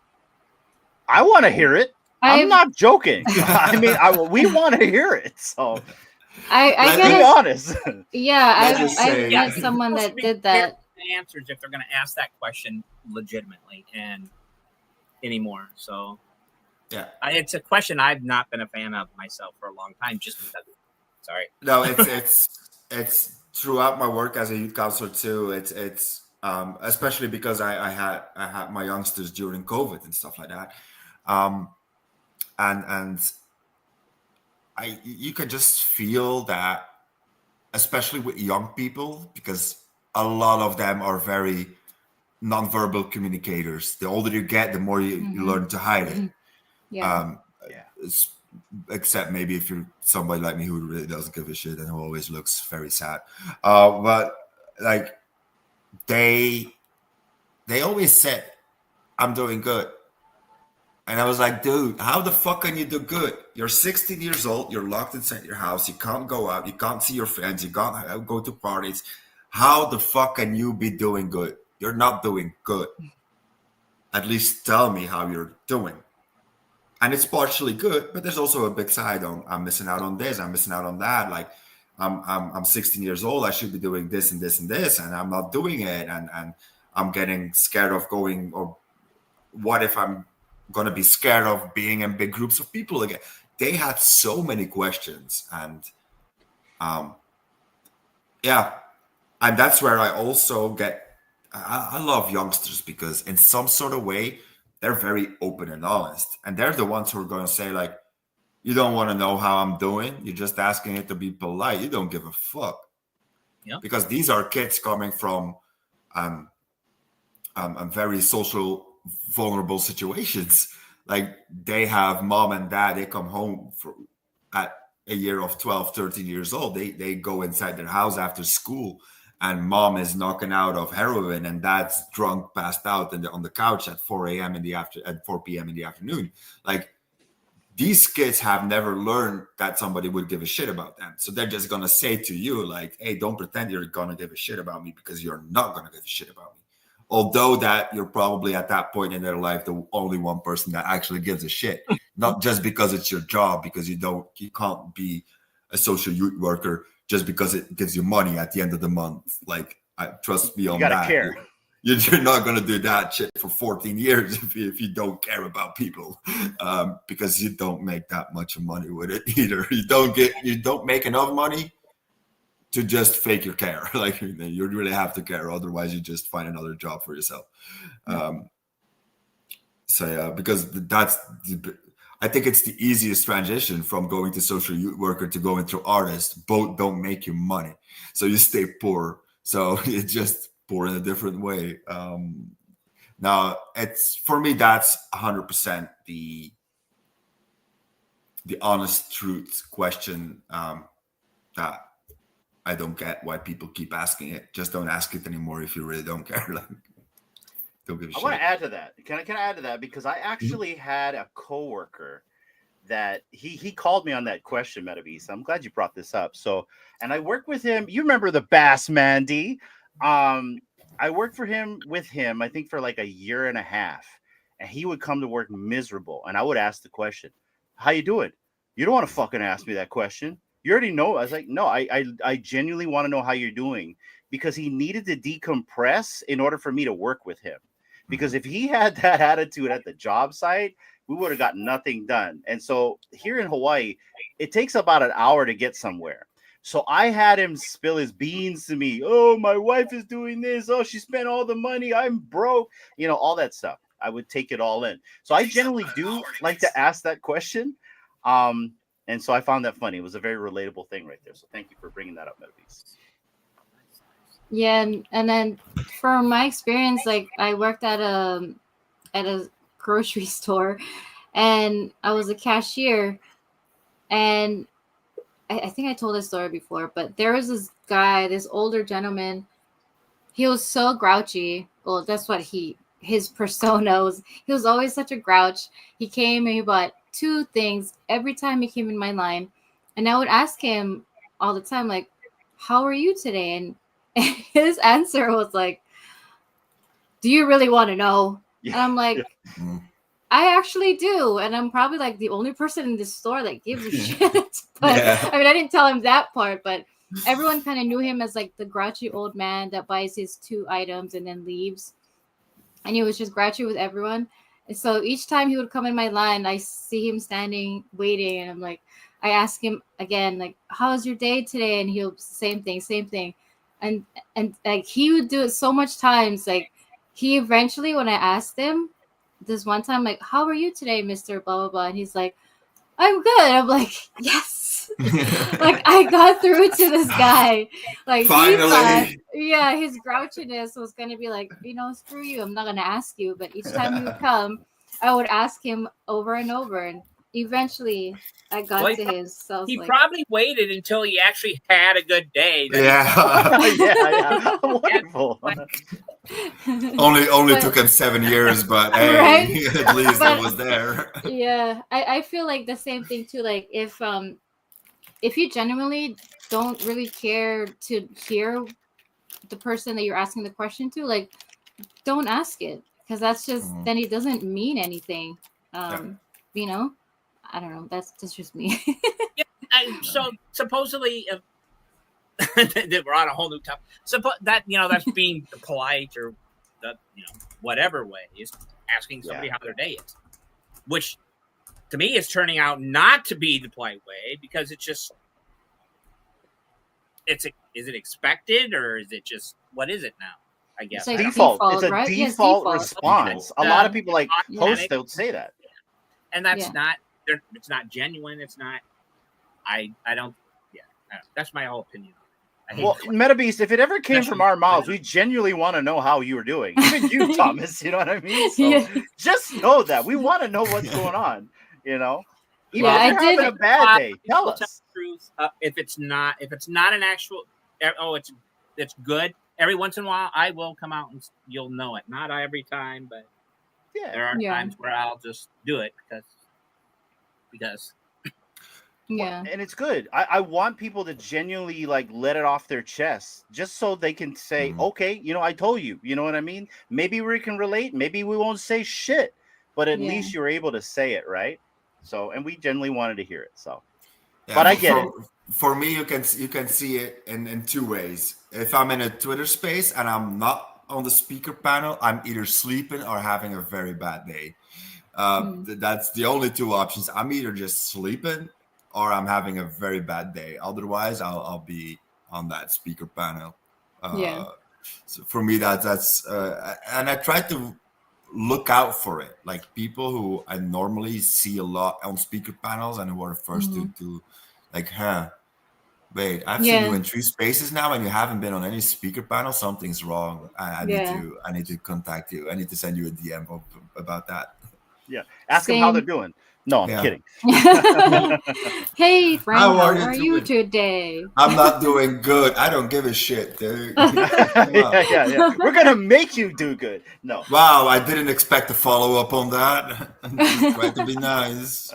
I want to hear it. I'm not joking. I mean, we want to hear it. So I be honest. Yeah, I met someone that did that. Answers if they're going to ask that question legitimately and anymore. So yeah, it's a question I've not been a fan of myself for a long time, just because Sorry. No, it's throughout my work as a youth counselor too. It's especially because I had my youngsters during COVID and stuff like that, and you can just feel that, especially with young people, because a lot of them are very nonverbal communicators. The older you get, the more you learn to hide it. Yeah. Except maybe if you're somebody like me who really doesn't give a shit and who always looks very sad. But like they always said, "I'm doing good," and I was like, "Dude, how the fuck can you do good? You're 16 years old. You're locked inside your house. You can't go out. You can't see your friends. You can't go to parties. How the fuck can you be doing good? You're not doing good. At least tell me how you're doing." And it's partially good, but there's also a big side on I'm missing out on this, I'm missing out on that. Like I'm 16 years old, I should be doing this and this and this, and I'm not doing it, and I'm getting scared of going. Or what if I'm gonna be scared of being in big groups of people again? They had so many questions, and yeah, and that's where I also get. I love youngsters because in some sort of way they're very open and honest, and they're the ones who are going to say like, "You don't want to know how I'm doing. You're just asking it to be polite. You don't give a fuck." Yeah. Because these are kids coming from very social, vulnerable situations. Like they have mom and dad. They come home at a year of 12, 13 years old. They go inside their house after school, and mom is knocking out of heroin, and dad's drunk, passed out on the couch at 4 a.m. at 4 p.m. in the afternoon. Like these kids have never learned that somebody would give a shit about them. So they're just gonna say to you, like, "Hey, don't pretend you're gonna give a shit about me, because you're not gonna give a shit about me." Although that you're probably at that point in their life the only one person that actually gives a shit. Not just because it's your job, because you can't be a social youth worker just because it gives you money at the end of the month. Like, trust me on You gotta that. care. You're not going to do that shit for 14 years if you don't care about people, because you don't make that much money with it either. You don't make enough money to just fake your care. Like you really have to care, otherwise you just find another job for yourself. So yeah, because I think it's the easiest transition from going to social youth worker to going to artist. Both don't make you money, so you stay poor. So it's just poor in a different way. Now it's, for me, that's 100% the honest truth question that I don't get why people keep asking it. Just don't ask it anymore if you really don't care. Like, don't give a shit. I want to add to that. Can I add to that? Because I actually had a coworker that he called me on that question, Metabeast. I'm glad you brought this up. So, and I worked with him. You remember the Bass Mandy? I worked with him, I think, for like a year and a half, and he would come to work miserable, and I would ask the question, "How you doing?" "You don't want to fucking ask me that question. You already know." I was like, "No, I genuinely want to know how you're doing," because he needed to decompress in order for me to work with him. Because if he had that attitude at the job site, we would have got nothing done. And so here in Hawaii, it takes about an hour to get somewhere. So I had him spill his beans to me. "Oh, my wife is doing this. Oh, she spent all the money. I'm broke." All that stuff. I would take it all in. So I generally do like to ask that question. And so I found that funny. It was a very relatable thing right there. So thank you for bringing that up, Metabeast. Yeah, and then from my experience, like I worked at a grocery store, and I was a cashier, and I think I told this story before, but there was this guy, this older gentleman. He was so grouchy. Well, that's what his persona was. He was always such a grouch. He came and he bought 2 things every time he came in my line, and I would ask him all the time, like, "How are you today?" And his answer was like, "Do you really want to know?" Yeah. And I'm like, "I actually do." And I'm probably like the only person in this store that gives a shit. But Yeah. I mean, I didn't tell him that part, but everyone kind of knew him as like the grouchy old man that buys his 2 items and then leaves. And he was just grouchy with everyone. And so each time he would come in my line, I see him standing, waiting, and I'm like, I ask him again, like, how's your day today? And he'll same thing. And like he would do it so much times. Like he eventually, when I asked him this one time, like, how are you today, Mr. Blah blah blah, and he's like, I'm good. I'm like, yes. Like I got through to this guy. Like Finally. he thought, yeah, his grouchiness was gonna be like, screw you. I'm not gonna ask you. But each time he would come, I would ask him over and over, and eventually I got to his. So I was He like, probably waited until he actually had a good day. Yeah. Yeah. Wonderful. only But- took him 7 years, but hey, Right? at least But- it was there. yeah, I feel like the same thing too. Like if you genuinely don't really care to hear the person that you're asking the question to, like, don't ask it, because that's just then it doesn't mean anything. You know, I don't know. That's just me. So supposedly, we're on a whole new topic. That's being polite or the whatever way is asking somebody how their day is, which to me is turning out not to be the polite way, because it's just is it expected, or is it just what is it now? I guess It's like default. It's a right? default Default. response. A lot of people like post, they'll say that. And that's not it's not genuine. It's not. I don't. Yeah, that's my whole opinion. Well, Metabeast, if it ever came from our mouths, we genuinely want to know how you were doing. Even you, Thomas. You know what I mean? So just know that we want to know what's going on. Even if you're having a bad day, tell us. The truth. If it's not an actual, it's good. Every once in a while, I will come out and you'll know it. Not every time, but there are times where I'll just do it because. Yeah. And it's good. I want people to genuinely let it off their chest, just so they can say, okay, I told you. You know what I mean? Maybe we can relate. Maybe we won't say shit, but at least you're able to say it, right? So, and we genuinely wanted to hear it. So, but I get it. For me, you can see it in two ways. If I'm in a Twitter space and I'm not on the speaker panel, I'm either sleeping or having a very bad day. That's the only two options. I'm either just sleeping or I'm having a very bad day. Otherwise, I'll be on that speaker panel. So for me, that's and I try to look out for it. Like people who I normally see a lot on speaker panels and who are first to like, wait, I've seen you in 3 spaces now and you haven't been on any speaker panel. Something's wrong. I need to contact you. I need to send you a DM about that. Yeah. Ask them how they're doing. No, I'm kidding. Hey, friend, how are you today? I'm not doing good. I don't give a shit, dude. Yeah. We're going to make you do good. No. Wow, I didn't expect a follow-up on that. Try to be nice.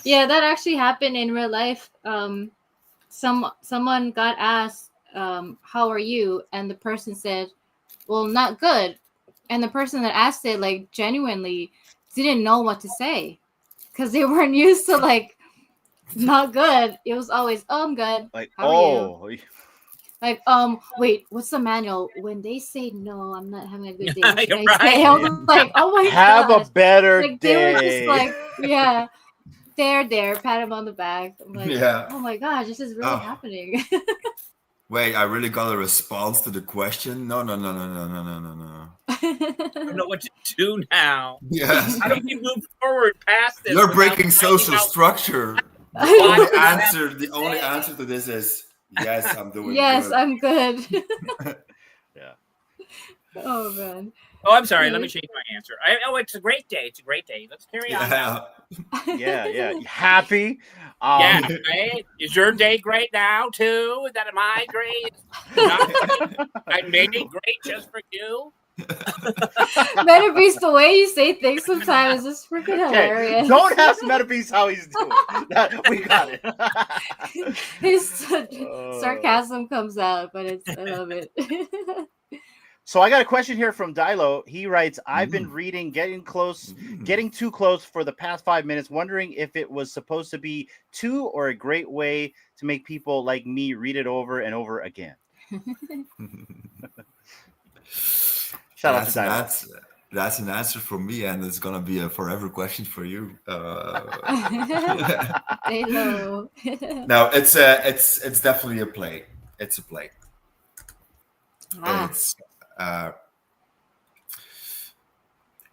Yeah, that actually happened in real life. Someone got asked, how are you? And the person said, well, not good. And the person that asked it, genuinely didn't know what to say. Because they weren't used to not good. It was always, I'm good. How are you? Wait, what's the manual? When they say no, I'm not having a good day. What should I say? I was like, oh my god. Have a better day. They were just there, pat him on the back. I'm like, oh my gosh, this is really happening. Wait, I really got a response to the question? No. I don't know what to do now. Yes. How do we move forward past this? You're breaking social structure. The only answer to this is yes, I'm doing yes, good. I'm good. Yeah. Oh man. Oh, I'm sorry. Let me change my answer. It's a great day. It's a great day. Let's carry on. Yeah. Happy. Right? Is your day great now too? Is that am I great? I made it great just for you. Metabeast, the way you say things sometimes is freaking hilarious. Don't ask Metabeast how he's doing. We got it. His sarcasm comes out, but I love it. So I got a question here from Dilo. He writes, I've been reading Getting Too Close for the past 5 minutes, wondering if it was supposed to be too or a great way to make people like me read it over and over again. Shout out to Dilo. That's an answer for me, and it's gonna be a forever question for you. Stay low. No, it's definitely a play. It's a play. Ah.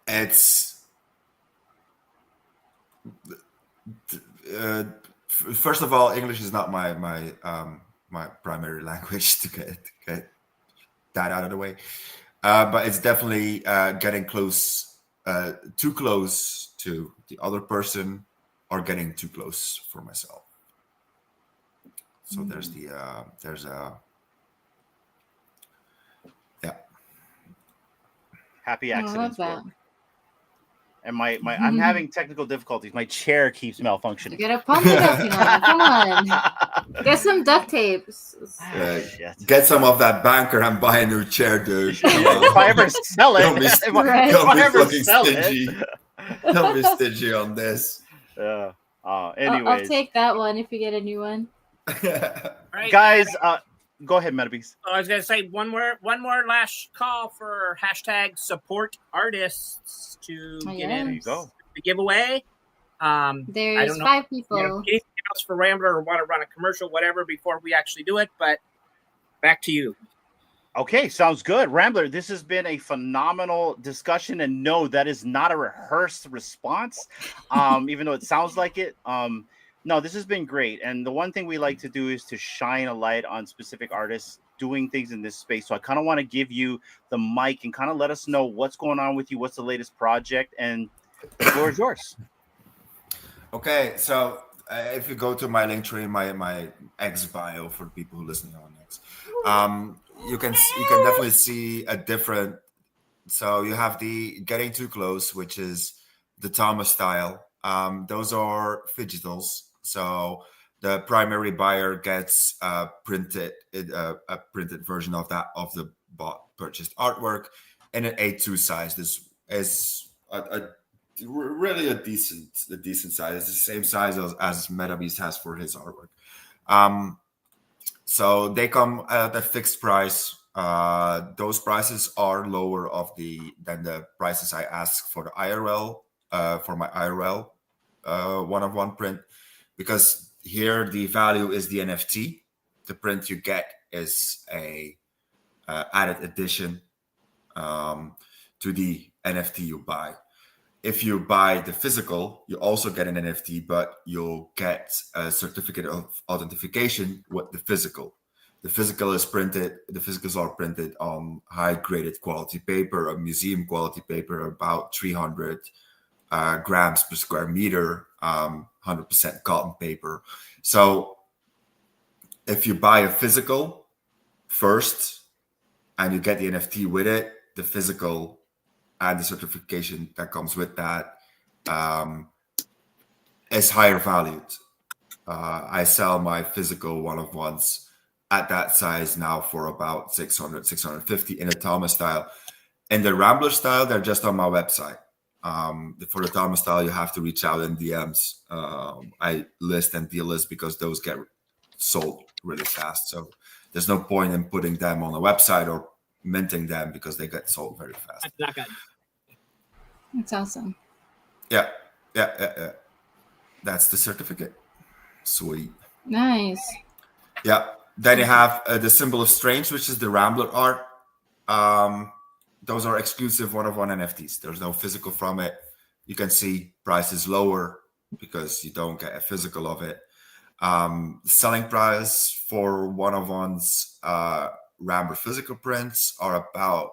It's first of all, English is not my primary language to get that out of the way. But it's definitely getting close, too close to the other person, or getting too close for myself. So there's a Happy I love accidents. that. And I'm having technical difficulties. My chair keeps malfunctioning. You gotta pump it up, Come on. Get some duct tapes. Get some of that banker and buy a new chair, dude. If I ever sell it, Don't be, Right. don't be If I ever fucking sell stingy. Don't be stingy on this. Anyways, I'll take that one if you get a new one. Right. guys, go ahead, Metabeast. I was gonna say one more last call for hashtag support artists to get in There you go. the giveaway. I There's don't know, 5 people. anything else for Rambler or want to run a commercial, whatever, before we actually do it. But back to you. Okay, sounds good. Rambler, this has been a phenomenal discussion, and no, that is not a rehearsed response, even though it sounds like it. No, this has been great. And the one thing we like to do is to shine a light on specific artists doing things in this space. So I kind of want to give you the mic and kind of let us know what's going on with you, what's the latest project, and the floor is yours. Okay, so if you go to my link tree, my X bio for people who listen on X, you can definitely see a different. So you have the Getting Too Close, which is the Thomas style. Those are digitals. So the primary buyer gets a printed version of the purchased artwork in an A2 size. This is really a decent size. It's the same size as Metabeast has for his artwork. So they come at a fixed price. Those prices are lower than the prices I ask for the IRL for my IRL one-of-one print, because here the value is the NFT. The print you get is a added addition to the NFT you buy. If you buy the physical, you also get an NFT, but you'll get a certificate of authentication with the physical. The physical is printed. The physicals are printed on high-graded quality paper, a museum quality paper, about 300 grams per square meter, 100% cotton paper. So if you buy a physical first and you get the NFT with it, the physical and the certification that comes with that is higher valued. I sell my physical one-of-ones at that size now for about 600, 650 in a Thomas style. In the Rambl3r style, they're just on my website. For the Thomas style, you have to reach out in DMs. I list and delist because those get sold really fast. So there's no point in putting them on a website or minting them because they get sold very fast. That's awesome. Yeah. That's the certificate. Sweet. Nice. Yeah. Then you have the Symbol of Strange, which is the Rambl3r art. Those are exclusive one-of-one NFTs. There's no physical from it. You can see price is lower because you don't get a physical of it. Selling price for one-of-ones Rambl3r physical prints are about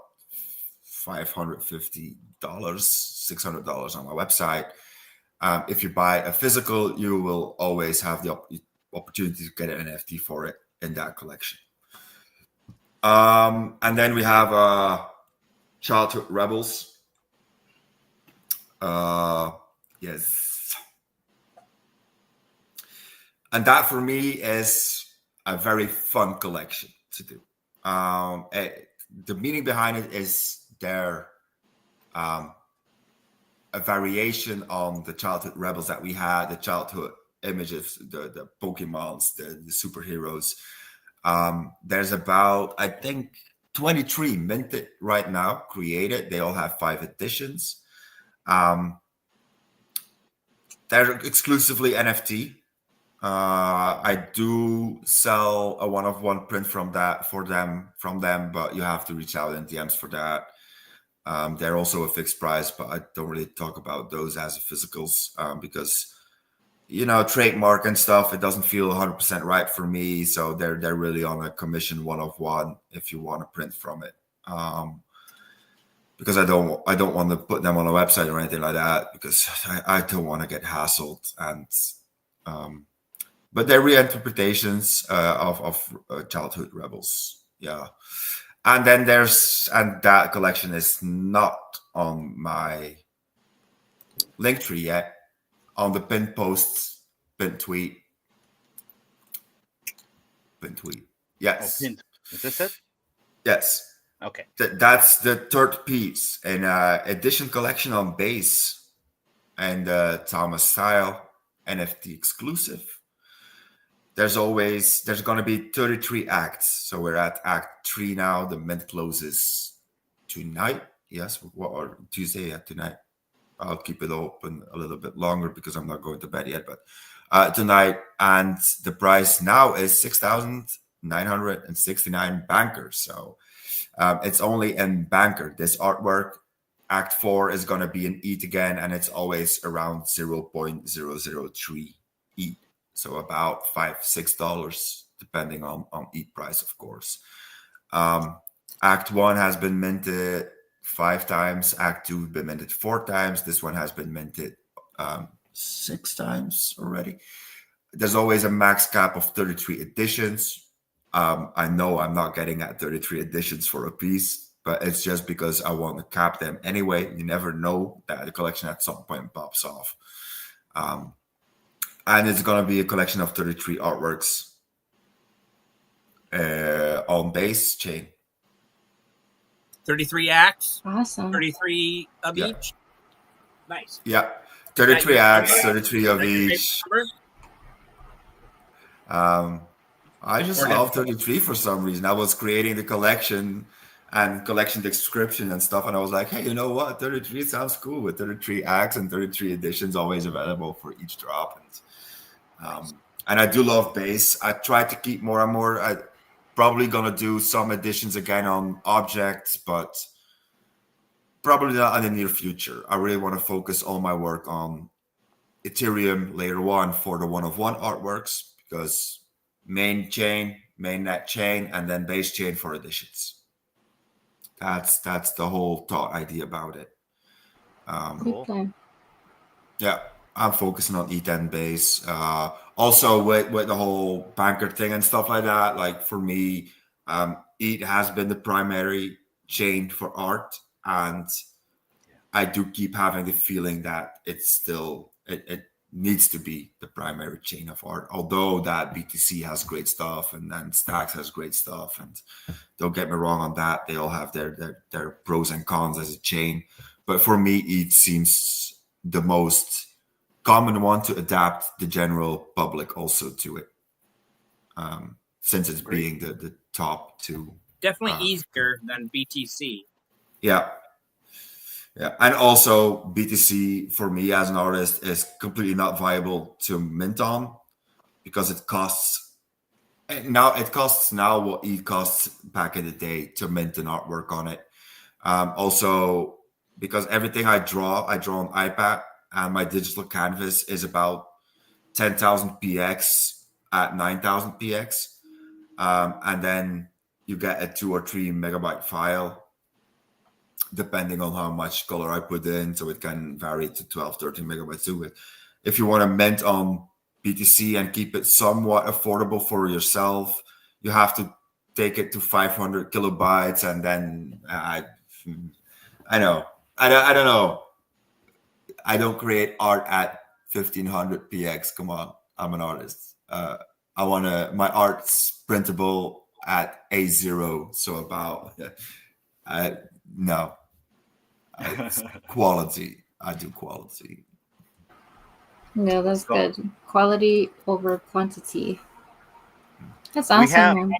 $550, $600 on my website. If you buy a physical, you will always have the opportunity to get an NFT for it in that collection. And then we have Childhood Rebels. Yes. And that for me is a very fun collection to do. The meaning behind it is a variation on the Childhood Rebels that we had, the childhood images, the Pokemons, the superheroes. There's about, I think, 23 minted right now, created. They all have 5 editions. They're exclusively NFT. I do sell a one-of-one print from them, but you have to reach out in DMs for that. They're also a fixed price, but I don't really talk about those as physicals because, you know, trademark and stuff, it doesn't feel 100% right for me. So they're really on a commission one-of-one if you want to print from it. Because I don't want to put them on a website or anything like that because I don't want to get hassled. And but they're reinterpretations of childhood rebels. Yeah. And then that collection is not on my Linktree yet, on the pinned posts, pinned tweet. Yes. Oh, pinned. Is this it? Yes. Okay. That's the third piece in edition collection on base and Thomas style NFT exclusive. There's going to be 33 acts. So we're at act 3 now. The mint closes tonight. Yes, or Tuesday at tonight. I'll keep it open a little bit longer because I'm not going to bed yet. But tonight, and the price now is 6,969 bankers. So it's only in banker. This artwork, act 4 is going to be in ETH again, and it's always around 0.003 ETH. So about $5-6, depending on ETH price, of course. Act 1 has been minted 5 times. Act 2 has been minted 4 times. This one has been minted 6 times already. There's always a max cap of 33 editions. I know I'm not getting at 33 editions for a piece, but it's just because I want to cap them anyway. You never know that the collection at some point pops off. And it's going to be a collection of 33 artworks on base chain. 33 acts. Awesome. 33 of each. Nice. Yeah. 33 acts, 33 of each. I just love 33 for some reason. I was creating the collection and collection description and stuff, and I was like, hey, you know what? 33 sounds cool with 33 acts and 33 editions always available for each drop. And I do love base. I try to keep more and more. I probably gonna do some editions again on objects, but probably not in the near future. I really want to focus all my work on Ethereum layer 1 for the one-of-one artworks, because mainnet chain, and then base chain for editions. That's the whole thought idea about it. Cool. Yeah, I'm focusing on ETH and base. Also with the whole banker thing and stuff like that. Like for me, ETH has been the primary chain for art, and I do keep having the feeling that it's still it needs to be the primary chain of art. Although that BTC has great stuff and then Stacks has great stuff, and don't get me wrong on that, they all have their pros and cons as a chain. But for me, ETH seems the most common one to adapt the general public also to it, since it's being the top two. Definitely easier than BTC. Yeah. And also BTC for me as an artist is completely not viable to mint on, because it costs now what ETH costs back in the day to mint an artwork on it. Also, because everything I draw on iPad, and my digital canvas is about 10,000 px at 9,000 px, and then you get a 2 or 3 megabyte file depending on how much color I put in, so it can vary to 12, 13 megabytes too. If you want to mint on BTC and keep it somewhat affordable for yourself, you have to take it to 500 kilobytes, and then I don't know. I don't create art at 1500 px. Come on, I'm an artist. I want my art's printable at A0, so about no. It's quality. I do quality. No, that's good. Quality over quantity. That's awesome.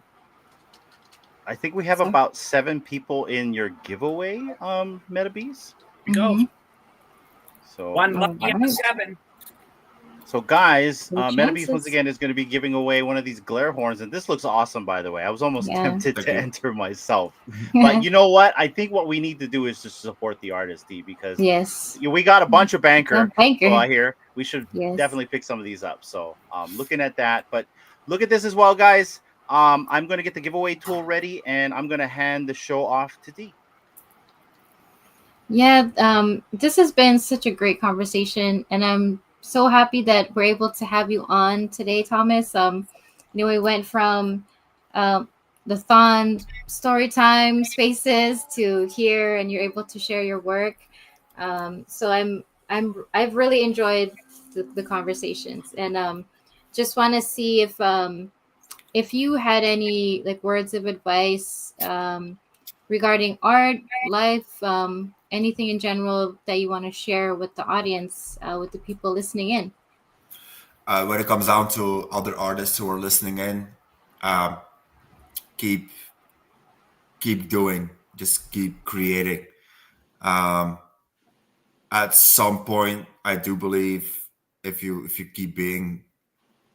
I think we have So- about 7 people in your giveaway, Metabeast. Go. Mhm. So One lucky out of Alright. 7. So guys, Good Metabeast once chances. again is going to be giving away one of these glare horns, and this looks awesome, by the way. I was almost Yeah. tempted Thank to you. enter myself, but you know what? I think what we need to do is just support the artist, D, because Yes. we got a bunch of banker. Banker. So I hear we should Yes. definitely pick some of these up. So looking at that, but look at this as well, guys. I'm going to get the giveaway tool ready, and I'm going to hand the show off to D. Yeah, this has been such a great conversation, and I'm so happy that we're able to have you on today, Thomas. We went from the Thon story time spaces to here, and you're able to share your work. So I've really enjoyed the conversations, and just want to see if you had any like words of advice regarding art, life, anything in general that you want to share with the audience, with the people listening in. When it comes down to other artists who are listening in, keep doing, just keep creating. At some point, I do believe if you keep being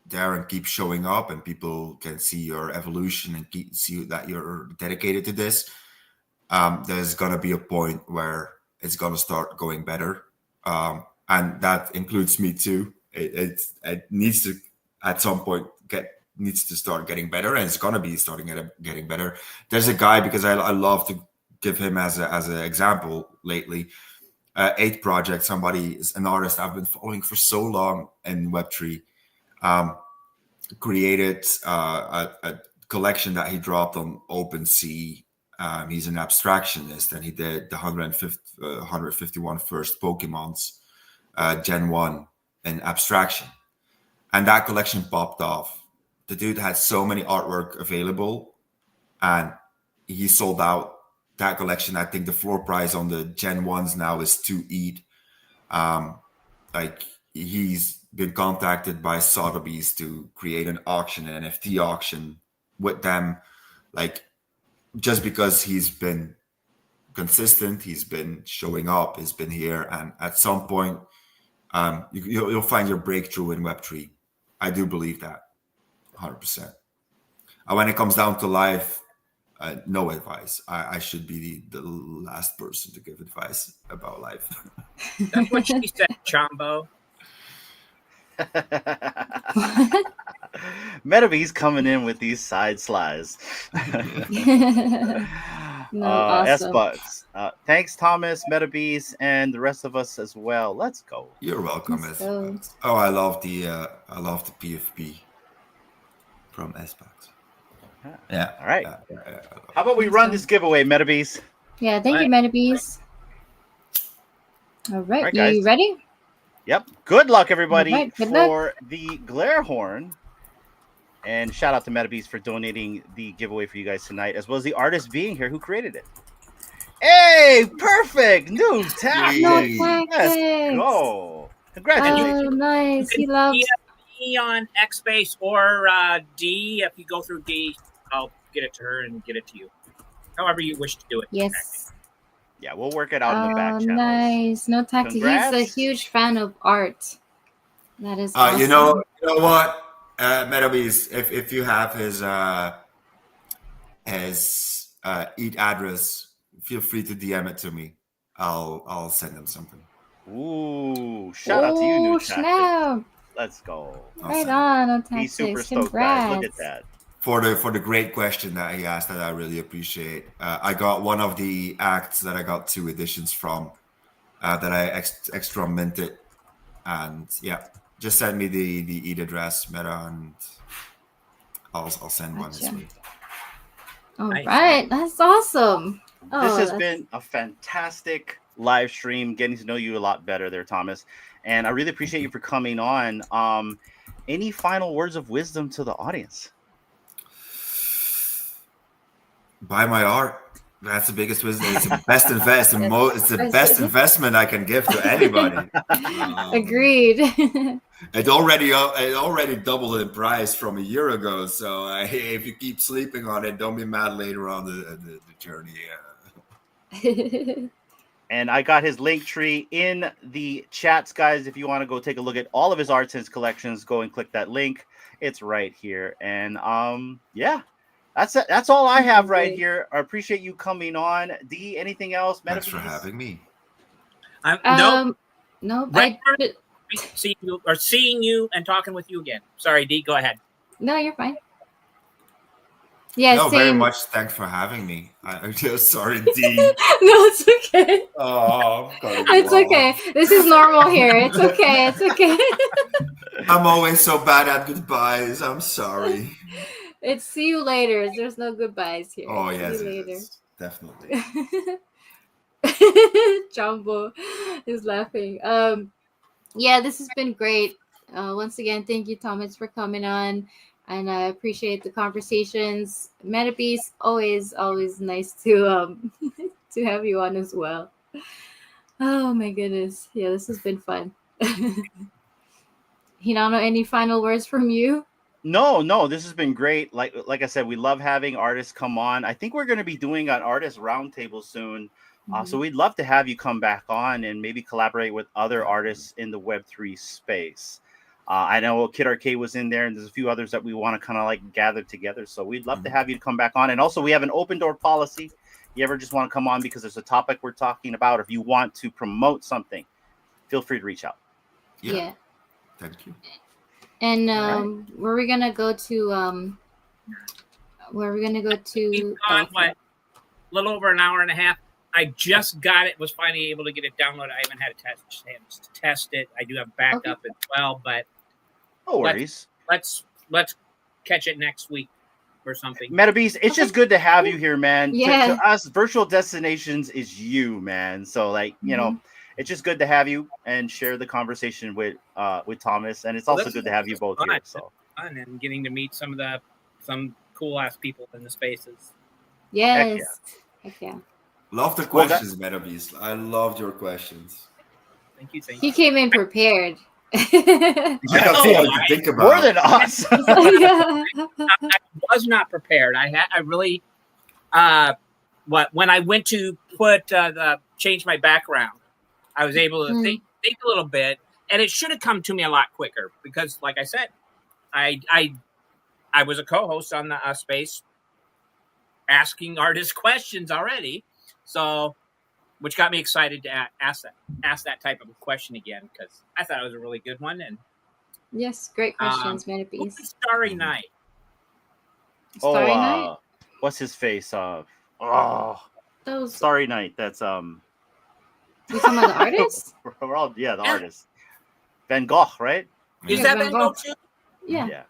there and keep showing up, and people can see your evolution and see that you're dedicated to this, there's gonna be a point where it's gonna start going better, and that includes me too. It needs to at some point needs to start getting better, and it's gonna be starting getting better. There's a guy, because I love to give him as an example lately. 8 Project, somebody is an artist I've been following for so long in Web3. Created a collection that he dropped on OpenSea. He's an abstractionist, and he did the 151 first Pokemons, Gen 1 in abstraction. And that collection popped off. The dude had so many artwork available, and he sold out that collection. I think the floor price on the Gen 1s now is 2 ETH. Like, he's been contacted by Sotheby's to create an auction, an NFT auction with them, like, just because he's been consistent, he's been showing up, he's been here, and at some point, you'll find your breakthrough in Web3. I do believe that, 100%. And when it comes down to life, no advice. I should be the last person to give advice about life. That's what she said, Chombo. Metabeast coming in with these side slides. Awesome. S-Bucks. Thanks, Thomas, Metabeast, and the rest of us as well. Let's go. You're welcome. Let's go. Oh, I love the PFP from S-Bucks. Yeah. All right. Yeah. How about we run this giveaway, Metabeast? Yeah, thank you, Metabeast. All right, All right, you guys. ready? Yep. Good luck, everybody, All right, good for the glare horn. And shout out to Metabeast for donating the giveaway for you guys tonight, as well as the artist being here who created it. Hey, perfect. New tactic. No Hey. Let's tactics. go. Congratulations. Oh, nice. He You can loves. DM me on XSpace or D. If you go through D, I'll get it to her and get it to you. However you wish to do it. Yes. Yeah, we'll work it out in the back Oh, channels. nice. No tactic. He's a Congrats. huge fan of art. That is awesome. You know what, Metabeast, if you have his ETH address, feel free to DM it to me. I'll send him something. Ooh, shout out to you, New Oh, Tactic. snap. Let's go. Right on, no He's tactics. super stoked, guys. Look at Congrats. that. For the great question that he asked, that I really appreciate. I got one of the acts that I got 2 editions from, that I extra minted, and yeah, just send me the ETH address, Meta, and I'll send one this Gotcha. week. All Nice. right, that's awesome. Oh, This has that's- been a fantastic live stream, getting to know you a lot better there, Thomas. And I really appreciate you for coming on. Any final words of wisdom to the audience? Buy my art. That's the biggest wisdom. It's the best it's the best investment I can give to anybody. Agreed. It already doubled in price from a year ago. So if you keep sleeping on it, don't be mad later on the journey. And I got his link tree in the chats, guys. If you want to go take a look at all of his arts and his collections, go and click that link. It's right here. And yeah, that's all I have right here. I appreciate you coming on. D, anything else? Thanks for having me. No, no, seeing you and talking with you again. Sorry, D, go ahead. No, you're fine. Yeah, no, same. very much. Thanks for having me. I'm just sorry, D. No, it's okay. Oh, it's okay. This is normal here. It's okay. It's okay. I'm always so bad at goodbyes. I'm sorry. It's see you later. There's no goodbyes here. Oh, see yes, you later. yes, definitely. Jumbo is laughing. Yeah, this has been great. Once again, thank you, Thomas, for coming on. And I appreciate the conversations. Metabeast, always nice to to have you on as well. Oh my goodness. Yeah, this has been fun. Hinano, any final words from you? No, this has been great. Like I said, we love having artists come on. I think we're going to be doing an artist roundtable soon. So we'd love to have you come back on and maybe collaborate with other artists in the Web3 space. I know Kid Arcade was in there, and there's a few others that we want to kind of like gather together. So we'd love to have you come back on. And also, we have an open door policy. You ever just want to come on because there's a topic we're talking about, or if you want to promote something, feel free to reach out. Yeah. Thank you. And where are we gonna go to? Where are we gonna go to? What? A little over an hour and a half. I just got it. Was finally able to get it downloaded. I haven't had a chance to test it. I do have backup as well, but no worries. Let's catch it next week or something. Metabeast, it's just good to have you here, man. Yeah. To us, Virtual Destinations is you, man. So like, you know, it's just good to have you and share the conversation with Thomas, and it's also good to have you both here. So fun and getting to meet some cool ass people in the spaces. Yes. Heck yeah. Love the questions, Metabeast. I loved your questions. Thank you. He came in prepared. I got something to think about. More than us. I was not prepared. I really when I went to change my background, I was able to think a little bit, and it should have come to me a lot quicker because, like I said, I was a co-host on the space, asking artists questions already, so which got me excited to ask that type of a question again because I thought it was a really good one. And yes, great questions, Metabeast. Starry Night. Starry Night. What's his face? Starry Night. That's You talking about the artist? We're all the artist. Van Gogh, right? Is that Van Gogh too? Yeah.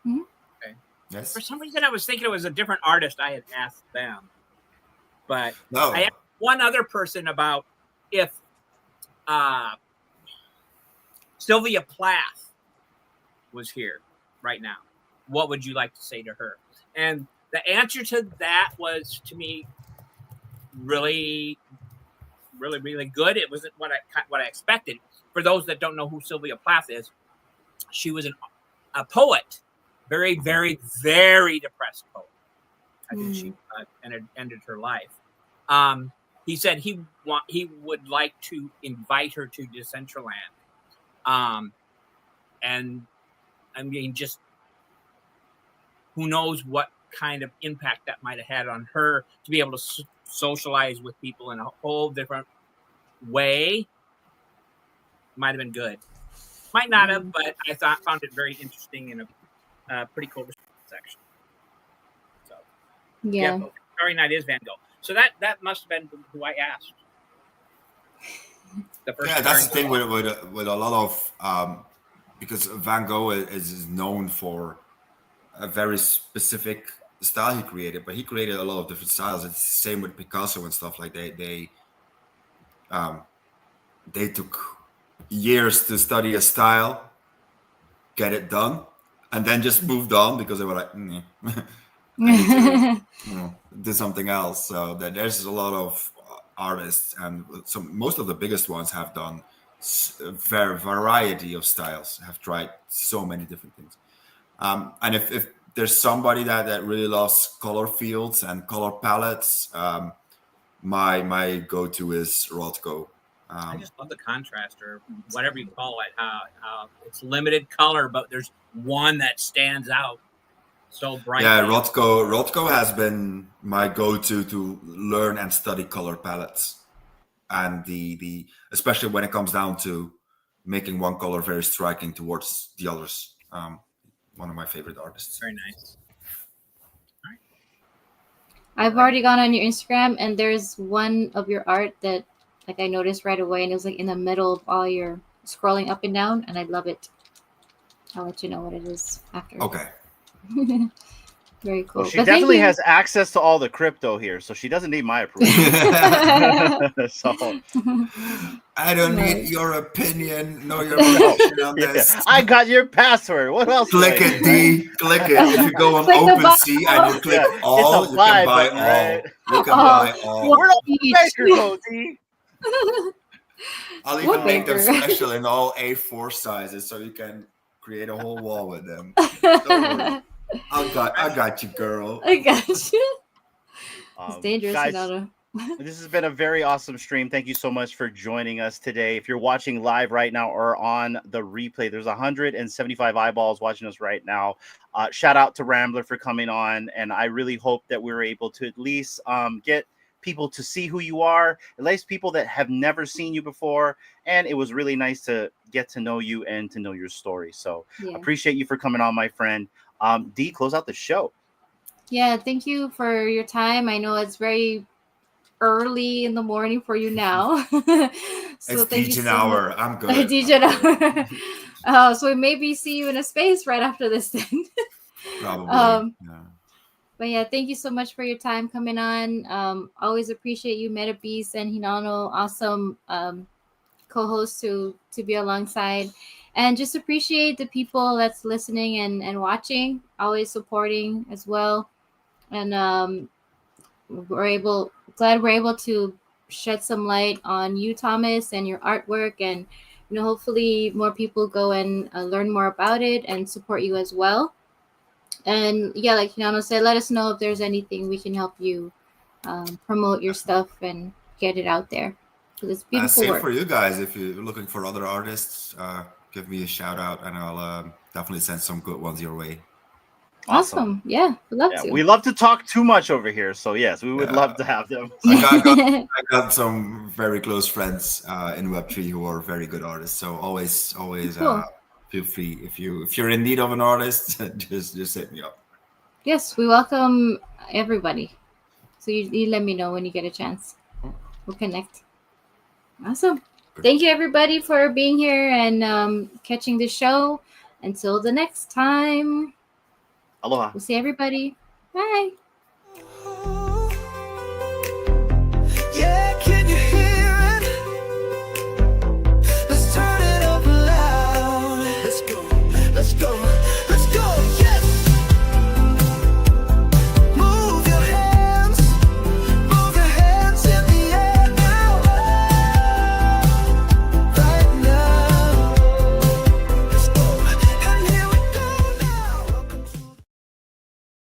Mm-hmm. Okay. Yes. For some reason, I was thinking it was a different artist. I had asked them, but no. I asked one other person about if Sylvia Plath was here right now, what would you like to say to her? And the answer to that was, to me, really, really, really good. It wasn't what I expected. For those that don't know who Sylvia Plath is, she was a poet, very, very, very depressed poet. I think she ended her life. He said he would like to invite her to Decentraland, and I mean, just who knows what kind of impact that might have had on her to be able to socialize with people in a whole different way. Might have been good, might not have, but I found it very interesting and a pretty cool section. So yeah. Starry Night is Van Gogh. So that must have been who I asked. That's the thing with a lot of because Van Gogh is known for a very specific style he created, but he created a lot of different styles. It's the same with Picasso and stuff like they took years to study a style, get it done, and then just moved on because they were like, I need to, do something else. So that there's a lot of artists, and most of the biggest ones have done variety of styles. Have tried so many different things. And if there's somebody that really loves color fields and color palettes, my go-to is Rothko. I just love the contrast, or whatever you call it. How it's limited color, but there's one that stands out so bright. Yeah, Rothko has been my go-to to learn and study color palettes, and the especially when it comes down to making one color very striking towards the others. One of my favorite artists. Very nice. I've already gone on your Instagram, and there's one of your art that like I noticed right away, and it was like in the middle of all your scrolling up and down, and I love it. I'll let you know what it is after. Okay. Very cool. Well, she definitely has access to all the crypto here, so she doesn't need my approval. So I don't need your opinion, nor your opinion on this. I got your password. What else? Click it, D. Click it. If you go on OpenSea and you click all, you can buy all. Right? You can buy all. Where the baker go, D? I'll even make them special in all A4 sizes, so you can create a whole wall with them. Don't worry. I got you, girl. I got you. It's dangerous, guys, Hinata. This has been a very awesome stream. Thank you so much for joining us today. If you're watching live right now or on the replay, there's 175 eyeballs watching us right now. Shout out to Rambl3r for coming on, and I really hope that we were able to at least get people to see who you are, at least people that have never seen you before. And it was really nice to get to know you and to know your story. So appreciate you for coming on, my friend. D, close out the show. Yeah, thank you for your time. I know it's very early in the morning for you now. So it's DJ hour. I'm good. DJ hour. So we maybe see you in a space right after this then. Probably. But yeah, thank you so much for your time coming on. Always appreciate you, Metabeast and Hinano. Awesome co-host to be alongside. And just appreciate the people that's listening and watching, always supporting as well. And glad we're able to shed some light on you, Thomas, and your artwork. And hopefully more people go and learn more about it and support you as well. And yeah, like Hinano said, let us know if there's anything we can help you promote your stuff and get it out there. Because it's beautiful same work. For you guys, if you're looking for other artists, give me a shout out, and I'll definitely send some good ones your way. Awesome. Yeah, we'd love to. We love to talk too much over here, so yes, we would love to have them. I got some very close friends in Web3 who are very good artists. So always cool. Feel free if you're in need of an artist, just hit me up. Yes, we welcome everybody. So you let me know when you get a chance. We'll connect. Awesome. Thank you, everybody, for being here and catching the show. Until the next time. Aloha. We'll see everybody. Bye.